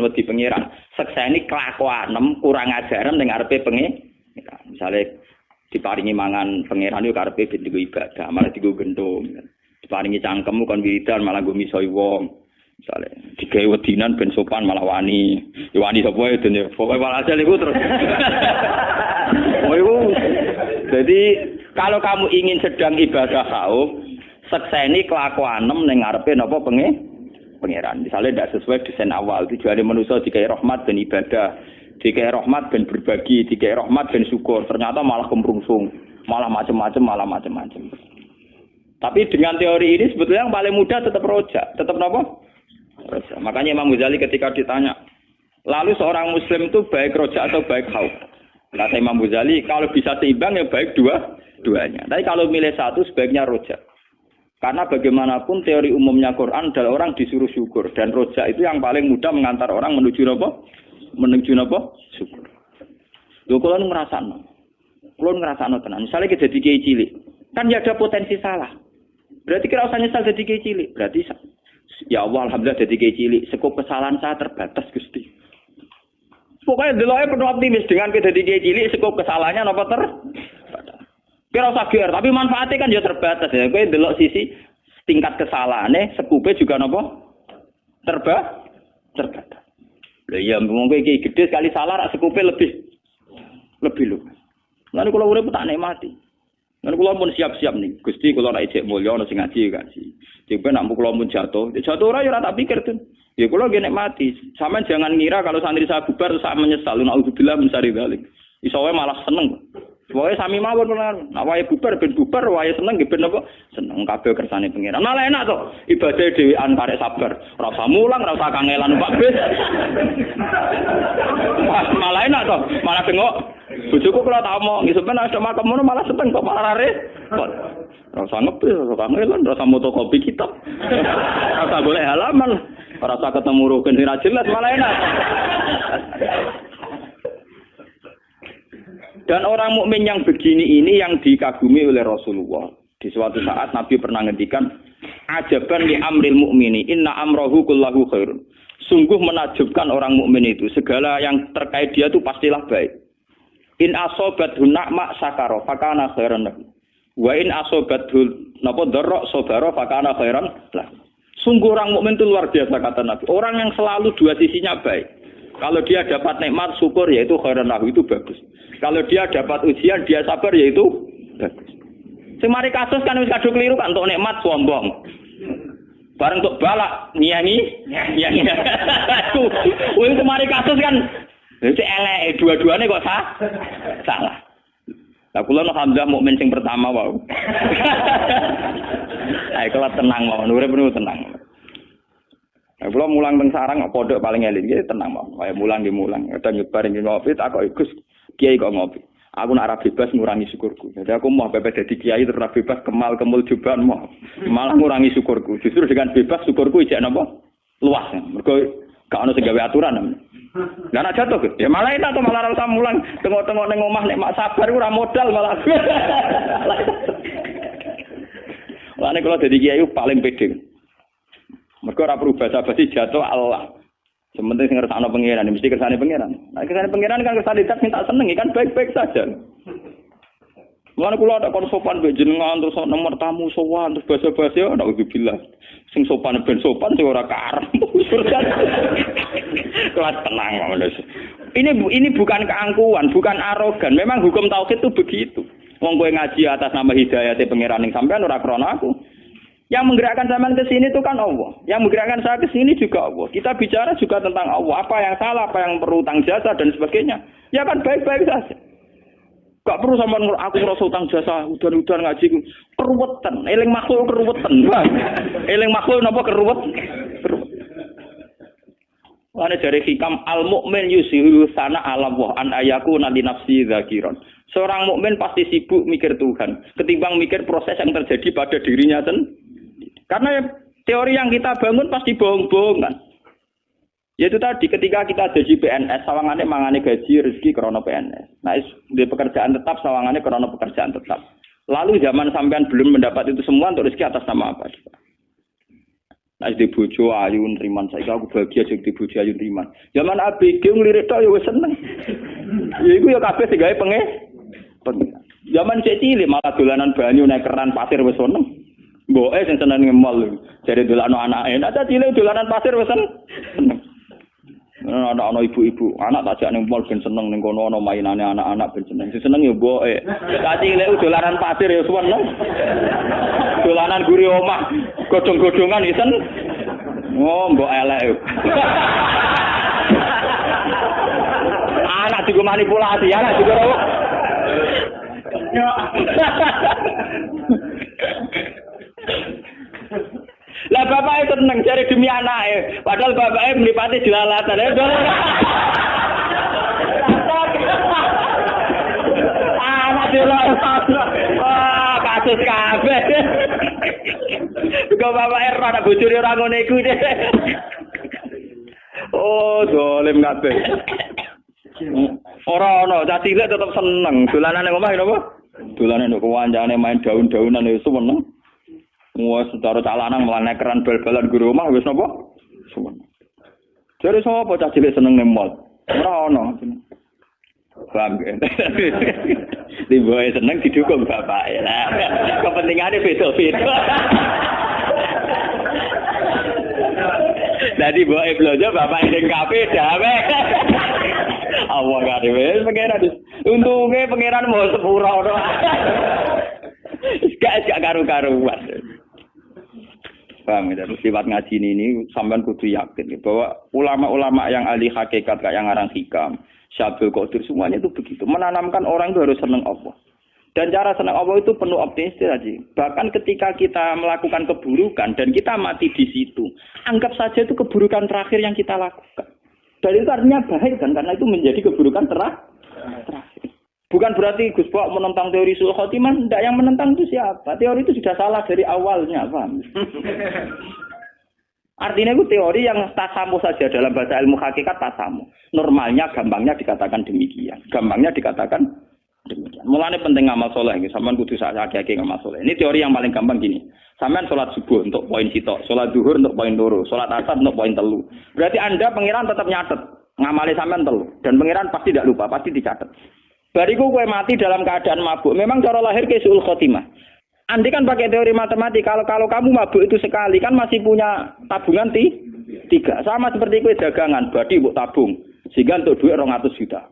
[SPEAKER 1] wedi pengiran. Sekseni kelakuanem kurang ajaran ning arepe pengiran. Misale diparingi mangan pangeran yo karepe ben digo ibadah, malah digo gendong. Diparingi cangkemmu kon wiridan malah go misoi wong. Misale digawe wedinan ben sopan malah wani. Ya wani sapa ya dene. Pokoke walhasil iku terus. Jadi kalau kamu ingin sedang ibadah khauf, sekseni kelakuanem ning ngarepe napa pangeran. Misalnya tidak sesuai desain awal, tujuane manusia dikai rahmat dan ibadah, dikai rahmat dan berbagi, dikai rahmat dan syukur. Ternyata malah kemrungsung, malah macam-macam. Tapi dengan teori ini sebetulnya yang paling mudah tetap roja, tetap apa? Roja. Makanya Imam Ghazali ketika ditanya, lalu seorang muslim itu baik roja atau baik khauf? Kata Imam Ghazali, kalau bisa seimbang ya baik duanya. Tapi kalau milih satu sebaiknya roja. Karena bagaimanapun teori umumnya Quran adalah orang disuruh syukur. Dan roja itu yang paling mudah mengantar orang menuju apa? Menuju apa? Syukur. Loh, kalau ngerasakno tenan. Misalnya kita jadi kiai cilik, kan ya ada potensi salah. Berarti kira usah nyesal jadi kiai cilik. Berarti ya Allah alhamdulillah jadi kiai cilik. Skop kesalahan saya terbatas Gusti. Pokoknya deloknya penuh optimis dengan kita jadi kiai cilik, skop kesalahannya apa kira usah gear, tapi manfaatnya kan ya terbatas ya. Kowe delok sisi tingkat kesalahannya, sekupe juga napa? Terbatas. Lah iya mungkin iki gede sekali salah rak sekupe lebih luas. Lan kula urip tak nikmati. Lan kula pun siap-siap nih. Gusti kula nek ijek mulya ono sing ngaji. Jek nak kula pun jatuh. Jatuh ora ya ora tak pikir tuh. Ya kula nggih nikmati. Sampeyan jangan ngira kalau santri saya bubar terus saya menyesal. Nauzubillah min syarri dzalik. Iso wae malah seneng. Wae sami mawon bener. Nek wae bubar ben bubar, wae seneng nggih ben apa? Seneng kabeh kersane pangeran. Malah enak to. Ibadah dhewean karek sabar. Ora usah mulang, ora usah kangelan numpak bis. Malah enak to. Malah tengok bojoku kula tak omong, sampeyan nek makam ngono malah seneng kok malah repot. Ora usah ngebis, ora usah kangelan, ora usah motokopi kitab. Ora usah golek halaman, ora usah ketemu rukun sing jelas, malah enak. Dan orang mukmin yang begini ini yang dikagumi oleh Rasulullah. Di suatu saat Nabi pernah ngendikan, ajaban li amril mukmini, inna amrohu kullahu khairun. Sungguh menakjubkan orang mukmin itu, segala yang terkait dia itu pastilah baik. In asobathu na'ma sakara fakana khairan lahu. Wa in asobathu napa dharra sabara fakana khairan lahu. Sungguh orang mukmin itu luar biasa kata Nabi. Orang yang selalu dua sisinya baik. Kalau dia dapat nikmat syukur yaitu khairan lahu, itu bagus. Kalau dia dapat ujian dia sabar yaitu bagus. Sing mari kasus kan wis kadung keliru kan untuk nikmat sombong. Bareng untuk balak nyanyi. Wis mari kasus kan wis elek dua-duane kok salah. Lah kula nek Hamzah mukmin sing pertama wae. Ayo kula tenang mawon, urip niku tenang. Kula mulang teng sarang pondok paling eling nggih tenang mawon. Kaya mulang nggih mulang. Kadang nyebar nggih ngopi tak kok Gus kiai kok ngopi. Aku nak ora bebas ngurangi syukurku. Jadi aku mau bebas dadi kiai terus ora bebas kemal kemul juban mau. Malah ngurangi syukurku. Justru dengan bebas syukurku ijek napa? Luas. Mergo gak ono sing gawe aturan. Lah nek jatuh ya malah enak to malah ora usah mulang tengok-tengok ning omah nek mak sabar ora modal malah. Lah nek kula dadi kiai paling pede. Mergo ora perlu basa-basi jatuh Allah. Sementing sing ngersakno pangeran mesti kersane pangeran. Nek kersane pangeran kan kersane tak minta seneng kan baik-baik saja. Mulane kula ada kon sopan mbek jenengan terus nomor tamu sowan terus basa-basi ya ndak ubilah. Sing sopan ben sopan sing ora karep. Kelas tenang Mas. Ini bukan keangkuhan, bukan arogan. Memang hukum tauhid itu begitu. Wong kowe ngaji atas nama hidayate pangeran ning sampean ora krana aku. Yang menggerakkan sampean ke sini itu kan Allah. Yang menggerakkan saya ke sini juga Allah. Kita bicara juga tentang Allah. Apa yang salah, apa yang perlu utang jasa dan sebagainya. Ya kan baik-baik saja. Gak perlu sampean aku ngerasa utang jasa, udan-udan ngaji keruwetan. Eling makhluk keruwetan. Eling makhluk napa keruwet? Ane dari hikam al-mu'min yusiru sana ala Allah an ayakuna li nafsi dzakiran. Seorang mukmin pasti sibuk mikir Tuhan ketimbang mikir proses yang terjadi pada dirinya sendiri. Karena teori yang kita bangun pasti bohong-bohongan. Yaitu tadi ketika kita jadi PNS, sawangane mangane gaji rezeki krana PNS. Nah, di pekerjaan tetap sawangane krana pekerjaan tetap. Lalu zaman sampean belum mendapat itu semua untuk rezeki atas nama apa? Nah, di bojo ayu nriman saiki aku bahagia jadi bojo ayu nriman. Zaman ABG nglirik tok ya wis seneng. Ya iku ya kabeh sing gawe pengen. Zaman cek cilik malah dolanan banyu nek keran pasir wis seneng. Mboke sing seneng ngemol. Jare dolano anake. Nek cilik dolanan pasir wis seneng. Ana ibu-ibu, anak tak jak ning mall ben seneng ning kono ana mainane anak-anak ben seneng. Sing seneng ya mboke. Tak cilik dolanan pasir ya seneng. Dolanan guri omah, godhong-godhongan isen. Oh, mbok elek. Anak juga manipulasi, anak juga ora. Lah bapake seneng jare demi anake, padahal bapake mripate jelalatan. Anak jelalatan. Wah, kasus kabeh. Kok bapake ora bojone ora ngene iku. Oh, zalim kabeh. Ora ono, cah cilik tetep seneng. Dolanan nang omah napa? Dolanan kok kancane main daun-daunan wis seneng. Wah, secara calanan melane keran bal-balan guru omah wis napa? Seneng. Jare sapa cah cilik seneng nang mall? Ora ono. Paham kan? Dibuat seneng didukung bapak. Lah, kepentingannya beda-beda. Jadi bawa belanja bapak yang kafe damai. Allah gak ada pengiran. Untungnya pengiran mau sepura. Gak karu-karuan. Paham ya? Terus lewat ngaji ini sampean kudu yakin bahwa ulama-ulama yang ahli hakikat kayak yang ngarang hikam, Syabul Qadir semuanya itu begitu. Menanamkan orang itu harus senang Allah. Dan cara senang Allah itu penuh optimis tadi. Bahkan ketika kita melakukan keburukan dan kita mati di situ, anggap saja itu keburukan terakhir yang kita lakukan. Dan itu artinya baik kan, karena itu menjadi keburukan terakhir. Bukan berarti Gus Bok menentang teori Su'ul Khotimah, tidak, yang menentang itu siapa? Teori itu sudah salah dari awalnya, paham? Artinya itu teori yang tasamu saja dalam bahasa ilmu hakikat tasamu. Normalnya, gampangnya dikatakan demikian. Gampangnya dikatakan demikian. Mulanya penting ngamal soleh, sampean kudu sak-sak ngamal soleh. Ini teori yang paling gampang gini. Sampean sholat subuh untuk poin sitok, sholat zuhur untuk poin loro, sholat asar untuk poin telu. Berarti Anda pangeran tetap nyatet, ngamali sampean telu. Dan pangeran pasti tidak lupa, pasti dicatat. Bariku kowe mati dalam keadaan mabuk. Memang cara lahir ke Su'ul Khotimah. Andai kan pakai teori matematik, kalau kamu mabuk itu sekali kan masih punya tabungan 3. Sama seperti kowe dagangan, badi mbok tabung. Sehingga untuk duit 200 juta.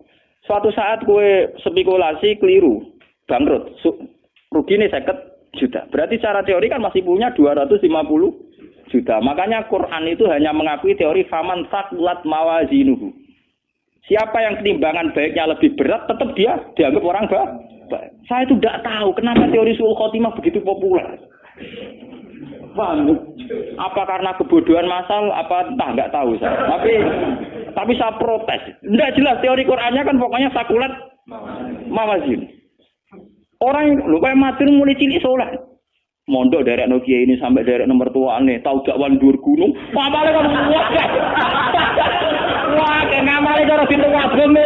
[SPEAKER 1] Suatu saat kowe spekulasi keliru, bangkrut, rugine 50 juta. Berarti secara teori kan masih punya 250 juta. Makanya Quran itu hanya mengakui teori faman taqlat mawazinuhu. Siapa yang timbangan baiknya lebih berat, tetap dia dianggap orang Coba, saya itu tidak tahu kenapa teori suul khotimah begitu populer. Paham? Apa karena kebodohan massal? Apa entah nggak tahu saya. Tapi saya protes. Tidak jelas teori Qurannya kan pokoknya sakulat mawazin. Orang lupa mati mulai cilik soleh. Mondok dari Nokia ini sampai dari nomor tuane, tahu dakwan dhuwur gunung. Amale kan wah, ngamale karo pintu wagem.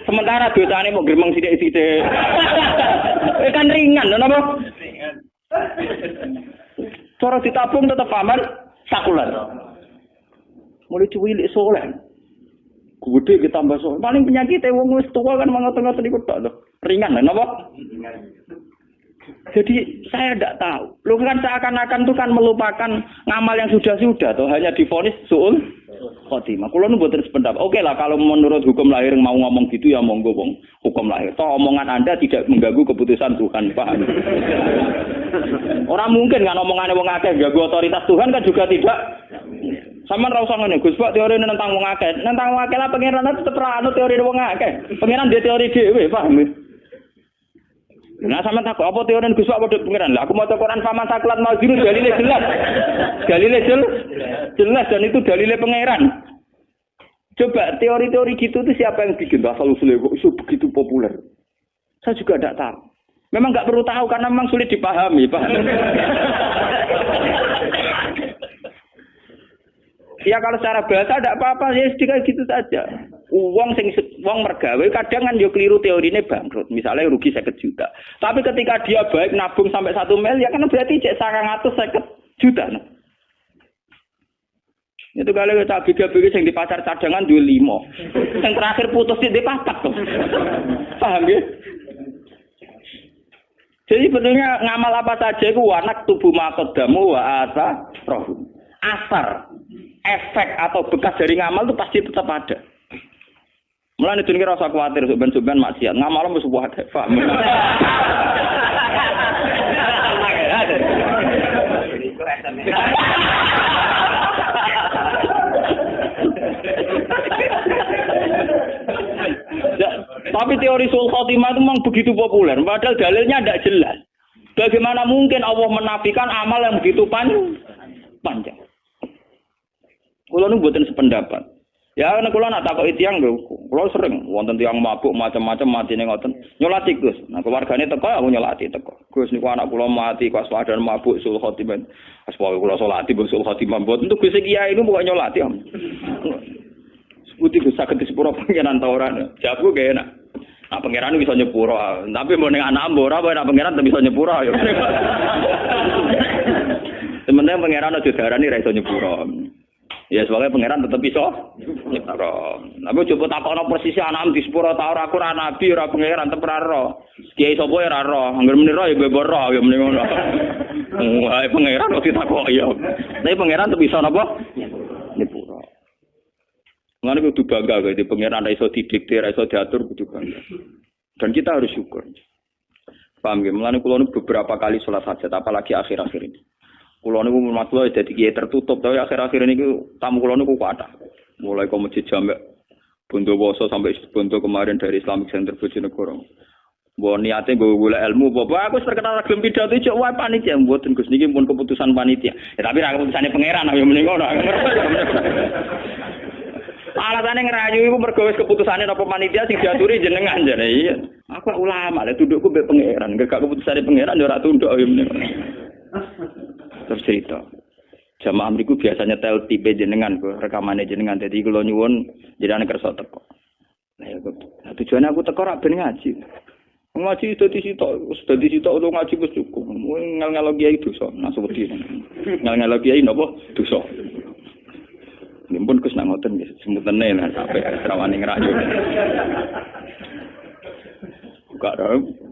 [SPEAKER 1] Sementara dosane mau gremeng sithik-sithik. Kan ringan lho napa? Ringan. Cara ditabung tetap aman sakulat. Mulai cuwilik soleh. Gede ditambah soleh. Paling penyakit wong wis tua kan mangot-ngot niku tok lho. Ringan lho napa? Ringan. Jadi saya tidak tahu. Lu kan seakan-akan itu kan melupakan ngamal yang sudah-sudah tuh hanya divonis suul khotimah. Kulo nu mboten sependapat. Oke lah kalau menurut hukum lahir mau ngomong gitu ya monggo wong hukum lahir. Toh omongan Anda tidak mengganggu keputusan Tuhan, paham? Orang mungkin kan omongane wong akeh ganggu otoritas Tuhan kan juga tidak. Sama ra usah ngene, Gus Pak teori tentang wong akeh. Tentang wong akeh lah pangeran tetep ra ono teori wong akeh. Pangeran dia teori dhewe, paham? Nah sama takut apa teori Gus Pak padha pengiran. Lah aku maca Quran paman sakulat mazinu dalile jelas. Dalile jelas dan itu dalile pangeran. Coba teori-teori gitu itu siapa yang bikin asal usulnya kok iso begitu populer? Saya juga tidak tahu. Memang enggak perlu tahu karena memang sulit dipahami, Pak. Ya kalau secara bahasa tidak apa-apa ya sedikit gitu saja. Wong mergawe kadang kan yo keliru teorine bangkrut. Misalnya rugi 50 juta. Tapi ketika dia baik nabung sampai 1 miliar kan berarti cek 950 juta. Nah. Itu kalau kita bagi-bagi yang di pasar cadangan 25. Yang terakhir putus di 4 tuh. Paham ya? Jadi sebetulnya ngamal apa saja itu wanak tubuh maqaddamu wa asa roh. Asar, efek atau bekas dari ngamal itu pasti tetap ada. Mulane jenenge rasa kuwatir ben-ben maksiat. Ngamal mesti wae paham. Tapi teori suul khotimah itu memang begitu populer, padahal dalilnya tidak jelas. Bagaimana mungkin Allah menafikan amal yang begitu panjang? Kulo nu mboten sependapat. Ya nek kula nak takoki tiyang lho, kula sering wonten tiyang mabuk macam-macam matine ngoten. Nyolati Gus. Nah keluargane teko aku nyolati teko. Gus niku anak kula mati pas wadan mabuk sul khotimah. Pas kula salati sul khotimah mboten tuh Gus kiai niku pokoke nyolati. Sebuti Gus saged disepuro pangeran ta ora. Jawabku gak enak. Nah pangeran bisa nyepuro, tapi mbok ning anak mbok ora nek pangeran bisa nyepuro ya. Sementara pangeran aja darani ra iso nyepuro. Ya sebagai pangeran tetap iso nyepuro. Tapi coba takokno persis anak di sepuro ta ora aku ora nabi ora pangeran tetep ora ro. Kiai sapa ya ora ro, anggere meni ro ya bebo ro ya meni ngono. Wah pangeran kok ditakoki ya. Tapi pangeran tetep iso napa? Nyepuro. Ngene kudu bangga kok di pangeran ra iso didikte, ra iso diatur kudu bangga. Dan kita harus syukur. Paham nggih? Mulane kula beberapa kali salat hajat apalagi akhir-akhir ini. Kula niku masalah dadi kiai tertutup, tapi akhir-akhir ini tamu kula niku kathah. Mulai ke masjid Jamek Bondowoso sampai Bondo kemarin dari Islamic Center Bojonegoro. Mbok niate nggo golek ilmu, Bapak aku terkenal gelem pidato cok wae panitia mboten Gus niki pun keputusan panitia. Ya tapi ra keputusane pangeran ya mending ngono. Alatane ngerayu iku mergo wis keputusane napa panitia sing diaturi jenengan jane. Iya. Aku ulama, lek tundukku mbek pangeran, gak keputusane pangeran ya ora tunduk ya mending. Terus cerita. Jamaah mriku biasanya tel tipe jenengan kok rekamane jenengan dadi kula nyuwun jenengan kersa teko. Lah ya tujuane aku teko ra ben ngaji. Ngaji dadi sitok utawa ngaji wis cukup. Ngel-ngelo kiai dosa, nasu wedi. Ngel-ngelo kiai napa dosa. Nimpun Gus nak ngoten nggih, semutene lah sampai rawane ngrayu.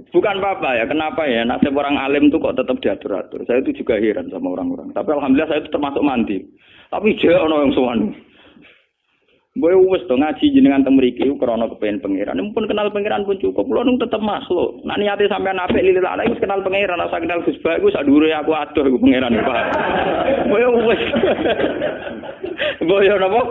[SPEAKER 1] Bukan apa-apa ya, kenapa ya nasib orang alim itu kok tetap diatur-atur. Saya itu juga heran sama orang-orang. Tapi alhamdulillah saya itu termasuk mandi. Tapi jek ono yang sowan. Boy wis to ngaji jenengan teng mriki krana kepengin pangeran. Mumpun kenal pangeran pun cukup. Kulo nung tetep makhluk. Nek niate sampean apik lilih ala wis kenal pangeran, asa kenal Gus Ba iku sak dhuwure aku adoh iku pangeran Pak. Boy wis. Boy napa?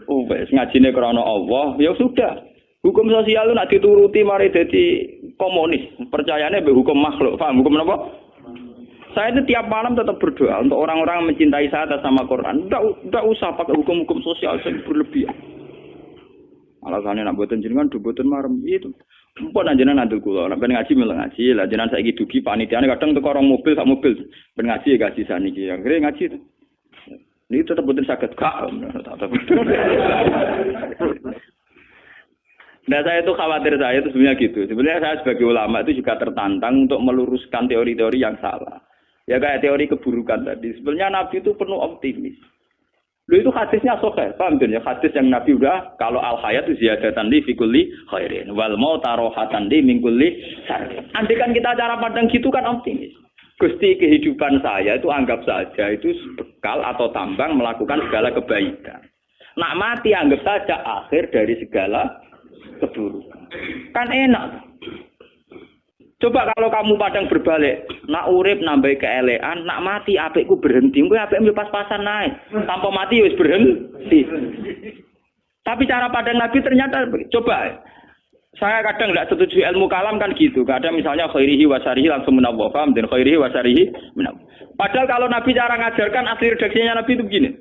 [SPEAKER 1] Wis ngajine krana Allah, ya sudah. Hukum sosial itu nak dituruti mari dadi komunis. Percayane mbek hukum makhluk. Paham hukum apa? Saya itu tiap malam tetap berdoa untuk orang-orang yang mencintai saya atas nama Quran. Tidak usah pakai hukum-hukum sosial yang berlebihan. Alasannya nak buatan jenengan, buatan marem itu. Mpun anjenan andel kula, nek ben ngaji meleng ngaji, lah jenengan saiki dugi panitiane kadang teko orang mobil sak mobil. Ben ngaji gaji saniki. Akhire ngaji. Ini tetap boten saged gak. Nah saya itu khawatir saya itu sebenarnya gitu. Sebenarnya saya sebagai ulama itu juga tertantang untuk meluruskan teori-teori yang salah. Ya kayak teori keburukan tadi. Sebenarnya Nabi itu penuh optimis. Lu itu hadisnya sahih, paham ya? Hadis yang Nabi udah kalau al hayat itu ziyadatan li fi kulli khairin wal mauta rohatan li min kulli syarrin. Andai kan kita cara pandang gitu kan optimis. Gusti kehidupan saya itu anggap saja itu bekal atau tambang melakukan segala kebaikan. Nak mati anggap saja akhir dari segala keburukan. Kan enak. Coba kalau kamu padang berbalik, nak urip nambah keelean, nak mati apikku berhenti, kowe apikmu pas-pasan naik, tanpa mati wis berhenti. Tapi cara padang Nabi ternyata coba saya kadang tidak setuju ilmu kalam kan gitu. Kadang misalnya khairihi wa syarihi langsung menawwah, paham dan khairihi wa syarihi menawwah. Padahal kalau Nabi cara ngajarkan asli redaksinya Nabi itu begini.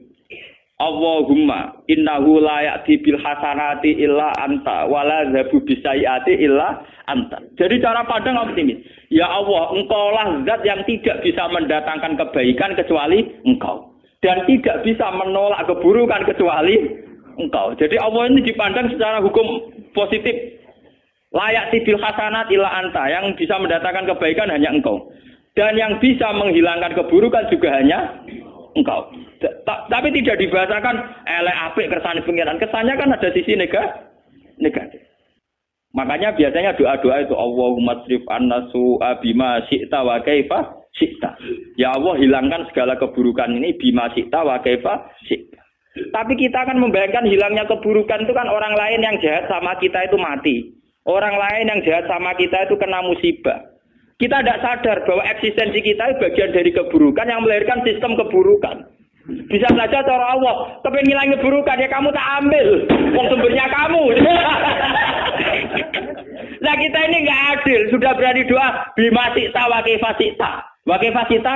[SPEAKER 1] Allahumma innahu la ya'ti bil hasanati illa anta wala zabu bisayati illa anta. Jadi cara pandang optimis. Ya Allah, engkau lah zat yang tidak bisa mendatangkan kebaikan kecuali engkau. Dan tidak bisa menolak keburukan kecuali engkau. Jadi Allah ini dipandang secara hukum positif. Layak bil hasanat illa anta. Yang bisa mendatangkan kebaikan hanya engkau. Dan yang bisa menghilangkan keburukan juga hanya engkau. Tapi tidak dibahasakan elek apik kersane pengiran. Kesannya kan ada sisi negatif. Makanya biasanya doa-doa itu Allahumma srif anna su'a bima syi'ta wa kaifa syi'ta. Ya Allah hilangkan segala keburukan ini bima syi'ta wa kaifa syi'ta. Tapi kita kan membayangkan hilangnya keburukan itu kan orang lain yang jahat sama kita itu mati. Orang lain yang jahat sama kita itu kena musibah. Kita tidak sadar bahwa eksistensi kita itu bagian dari keburukan yang melahirkan sistem keburukan. Bisa saja cara Allah, tapi ngilangi keburukan ya kamu tak ambil, wong sumbernya kamu. Nah kita ini nggak adil, sudah berani doa bima syi'ta wa kaifa syi'ta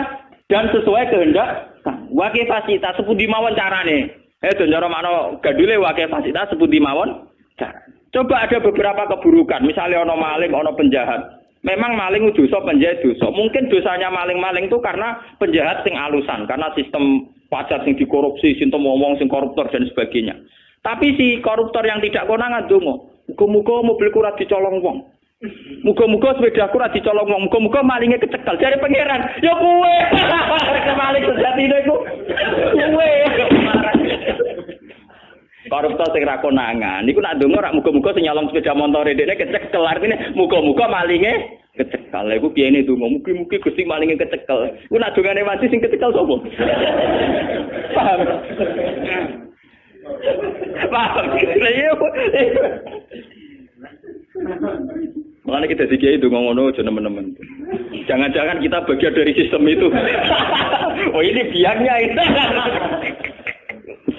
[SPEAKER 1] dan sesuai kehendak wa kaifa syi'ta sepundi mawon carane. Cara makna gadule wa kaifa syi'ta sepundi mawon carane. Coba ada beberapa keburukan, misalnya ono maling, ono penjahat. Memang maling itu dosa, penjahat dosa. Mungkin dosanya maling-maling itu karena penjahat sing alusan, karena sistem pajak sing dikorupsi, sistem ngomong sing koruptor dan sebagainya. Tapi si koruptor yang tidak konangan dongo, muga-muga mobilku ora dicolong wong. Muga-muga sepedaku ora dicolong wong. Muga-muga malingnya kecekel. Jare pangeran, ya kowe. Rek maling sejatine iku. Kowe. Koruptor sing ra konangan niku nak ndonga rak muga-muga sing nyolong sepeda motor dekne kecekel artine muga-muga malinge kecekel. Lha iku piyene ndonga mugi-mugi Gusti malinge kecekel. Iku nak dongane wajib sing kecekel sapa? Paham? Paham. Lha iya. Makanya kita dikiai ndonga ngono aja nemen-nemen. Jangan-jangan kita bagian dari sistem itu. Oh ini biangnya itu.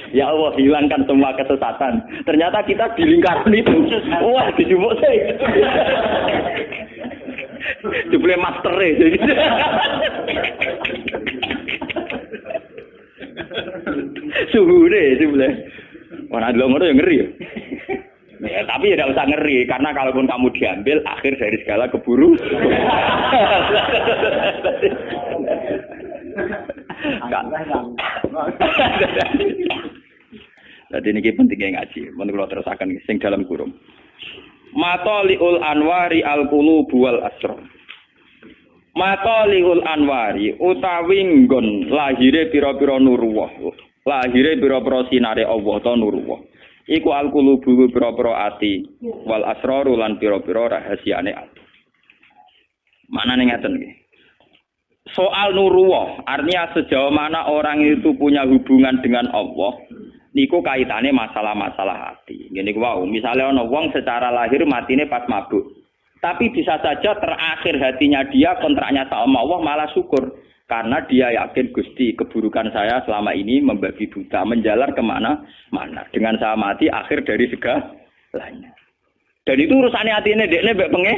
[SPEAKER 1] Ya Allah, hilangkan semua kesesatan. Ternyata kita di lingkaran itu. Wah, dijumuk sih. Jebule master e. Suhune jebule. Ora ada ngono ya ngeri ya. Ya, tapi ya tidak usah ngeri karena kalaupun kamu diambil akhir dari segala keburu. Jadi ini pentingnya ngaji. Menurut kalau terusakan sing dalam kurung. Mataliul anwari al qulubu wal asrar. Mataliul anwari utawi nggon lahire pira-pira nurullah. Lahire pira-pira sinare Allah ta nurullah. Iku al qulubu pira-pira ati wal asraru lan pira-pira rahasiane ati. Maknane ngaten nggih. Soal nurullah, artinya sejauh mana orang itu punya hubungan dengan Allah, niku kaitannya masalah-masalah hati. Gini wow, misalnya ono wong secara lahir matine pas mabuk, tapi bisa saja terakhir hatinya dia kontraknya sama Allah malah syukur karena dia yakin Gusti keburukan saya selama ini membabi buta menjalar kemana-mana. Dengan saya mati akhir dari segalanya. Dan itu urusannya atine dekne mbek pengen.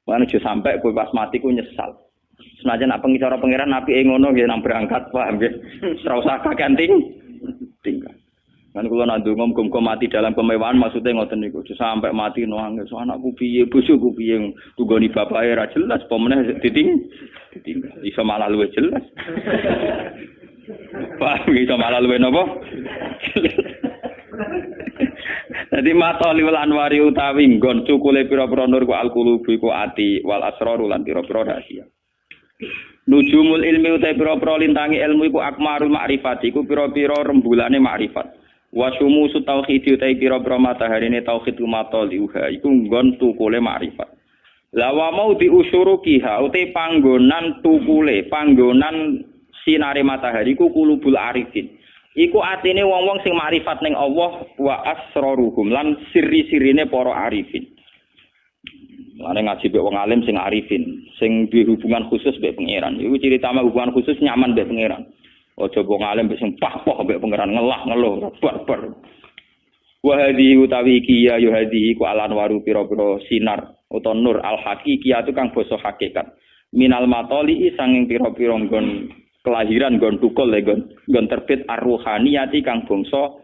[SPEAKER 1] Mana aja sampai kowe pas mati ku nyesal. Senajan nak pengicara pangeran apike ngono nggih nang berangkat paham nggih. Ora usah kakenting tinggal. Kan kula nak ndonga muga-muga mati dalam kemewahan maksudnya ngoten niku. Sampai mati nangis anakku piye, bojoku piye, tunggoni bapake ra jelas, pemeneh ditinggal. Iso malah luwih jelas. Pak, iso malah luwih napa? Dadi mataliul anwari utawi nggon cukule pira-pira nur ku alqulubi ku ati wal asraru lan pira-pira rahasia. Nujumul ilmi utawi pira-pira lintangi ilmu iku akmarul ma'rifat iku pira-pira rembulane ma'rifat. Wa syumusu tauhid utawi pira-pira mataharine tauhid mataliuha iku nggon tukule ma'rifat. La wa mau diusyurukiha utawi panggonan tukule, panggonan sinare matahari iku kulubul arifin. Iku atine wong-wong sing makrifat ning Allah wa asraruhum lan siri-sirine para arifin. Lan ngaji mbek wong alim sing arifin, sing duwe hubungan khusus mbek pangeran. Iku ciri utama hubungan khusus nyaman mbek pangeran. Aja wong alim mbek sing pah-pah mbek pangeran ngelah-ngeluh barbar. Wa hadhi utawi iki ya hadhi ku alan waru pira-pira sinar utawa nur al haqiqiyatu kang basa hakikat. Minal matoli sanging pira-pira nggon kelahiran gon tukul gon terbit ar-ruhaniyati kang bangsa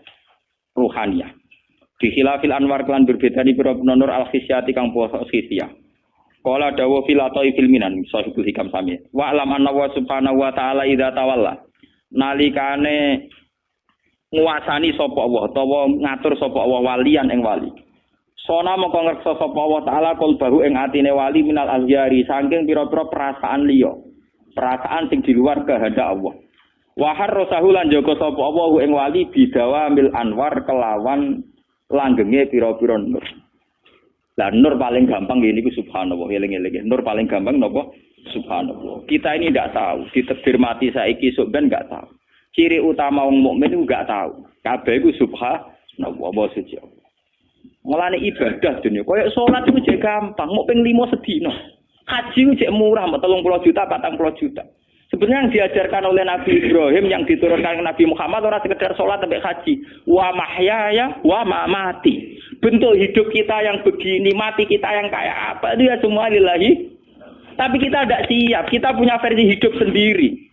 [SPEAKER 1] ruhaniyah. Di khilafil anwar kelan berbeda di pira-pira nur al-khisyati kang bangsa khisyah. Qala dawu fil fil minan sahibul hikam sami. Wa alam anna wa subhanahu wa ta'ala idza tawalla. Nalikane nguasani sapa Allah utawa ngatur sapa Allah walian ing wali. Sona moko ngreksa sapa Allah taala qalbahu ing atine wali minal ahyari saking pira-pira perasaan liya. Perasaan sing di luar kehendak Allah. Wa harrasahu lan jaga sapa Allah ing wali bidawamil anwar kelawan langgenge pira-pira nur. Lah nur paling gampang ngene iku subhanallah eling-eling. Nur paling gampang napa? Subhanallah. Kita ini ndak tahu, ditakdir mati saiki sok ben enggak tahu. Ciri utama wong mukmin iku enggak tahu. Kabeh iku subhanallah wa suci. Mulane ibadah dunya koyo salat iku jek gampang, mok ping 5 sedina. Haji cek murah, 30 juta, 40 juta. Sebenarnya yang diajarkan oleh Nabi Ibrahim, yang diturunkan ke Nabi Muhammad, orang sekedar sholat sampai haji. Wa mahyaya, wa mamati. Bentuk hidup kita yang begini, mati kita yang kayak apa, itu ya semua lillahi. Tapi kita tidak siap, kita punya versi hidup sendiri.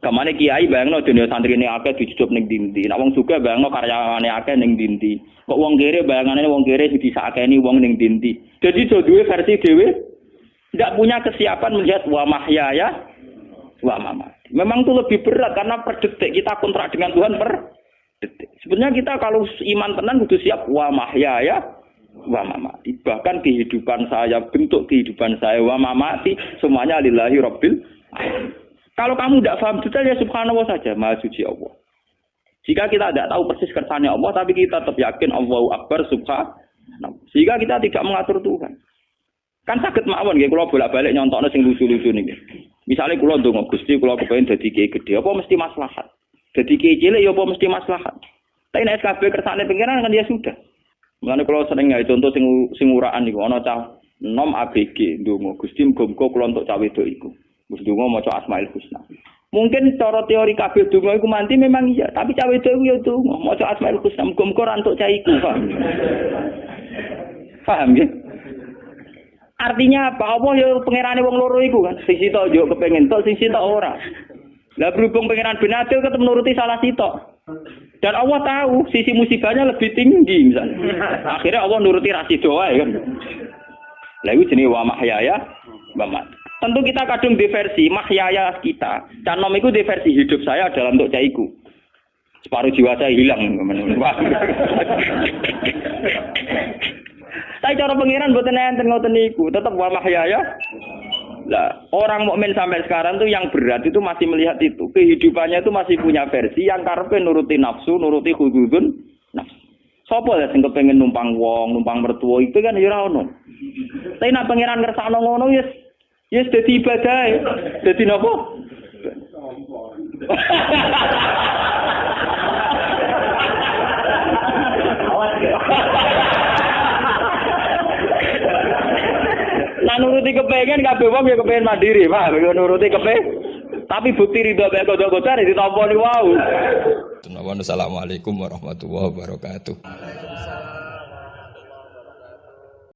[SPEAKER 1] Kemana kiai bayangno dunia santri ini akeh dicucup ning dindi. Nak wong juga bayangno karyawane akeh ning dindi. Kok wong kere bayangane wong kere disakeni wong ning dindi. Jadi do duwe versi dhewe. Tidak punya kesiapan melihat wa mahyaya wa mamati. Memang itu lebih berat karena per detik kita kontrak dengan Tuhan per detik. Sebenarnya kita kalau iman tenang kudu siap wa mahyaya wa mamati. Bahkan kehidupan saya, bentuk kehidupan saya wa mamati semuanya lillahi rabbil alamin. Kalau kamu tidak paham detail ya subhanallah saja, maha suci Allah. Jika kita tidak tahu persis kersane Allah tapi kita tetap yakin Allahu akbar subhanallah. Sehingga kita tidak mengatur Tuhan. Kan saged mawon nggih kula bolak-balik nyontokno sing lucu-lucu niki. Misale kula ndonga Gusti kula kepengin dadi kiai gedhe apa mesti maslahat. Dadi kiai cilik ya apa mesti maslahat. Tapi nek kabeh kersane pengiran kan ya sudah. Mulane kula sering gawe contoh sing uraan niku ana cah nom ABG ndonga Gusti muga-muga kula entuk cah wedok iku. Wis ndonga maca Asmaul Husna. Mungkin cara teori kabeh donga iku manti memang iya, tapi cah wedok iku ya donga maca Asmaul Husna muga-muga ora entuk cah iku, paham. Paham nggih? Artinya apa? Allah ya pangerane wong loro iku kan. Sing sitok yo kepengin tok, sing sitok ora. Lah berhubung pangeran Ben Adil ketemu nuruti salah sitok. Dan Allah tahu sisi musibahnya lebih tinggi misalnya. Akhirnya Allah nuruti rasido wae kan. Lah iku jenenge wa mahyaya wa mamati. Tentu kita kadung diversi mahyaya kita. Dan nom iku diversi hidup saya dalam untuk caiku. Separuh jiwa saya hilang. Tapi cara pengiran mboten enten ngoten niku, tetep wa mahyaya. Lah, orang mukmin sampai sekarang tuh yang berat itu masih melihat itu. Kehidupannya itu masih punya versi yang karepe nuruti nafsu, nuruti hududun nafsu. Sopo ya sing kepengin numpang wong, numpang mertua itu kan ya ora ono. Tapi nek pengiran ngersakno ngono yes dadi ibadah. Dadi napa? Nah nuruti kepengen kabeh wong ya kepengen mandiri, Pak. Nuruti kepengen. Tapi bukti ridho mek kodho-kodho ditampani wau. Assalamualaikum warahmatullahi wabarakatuh.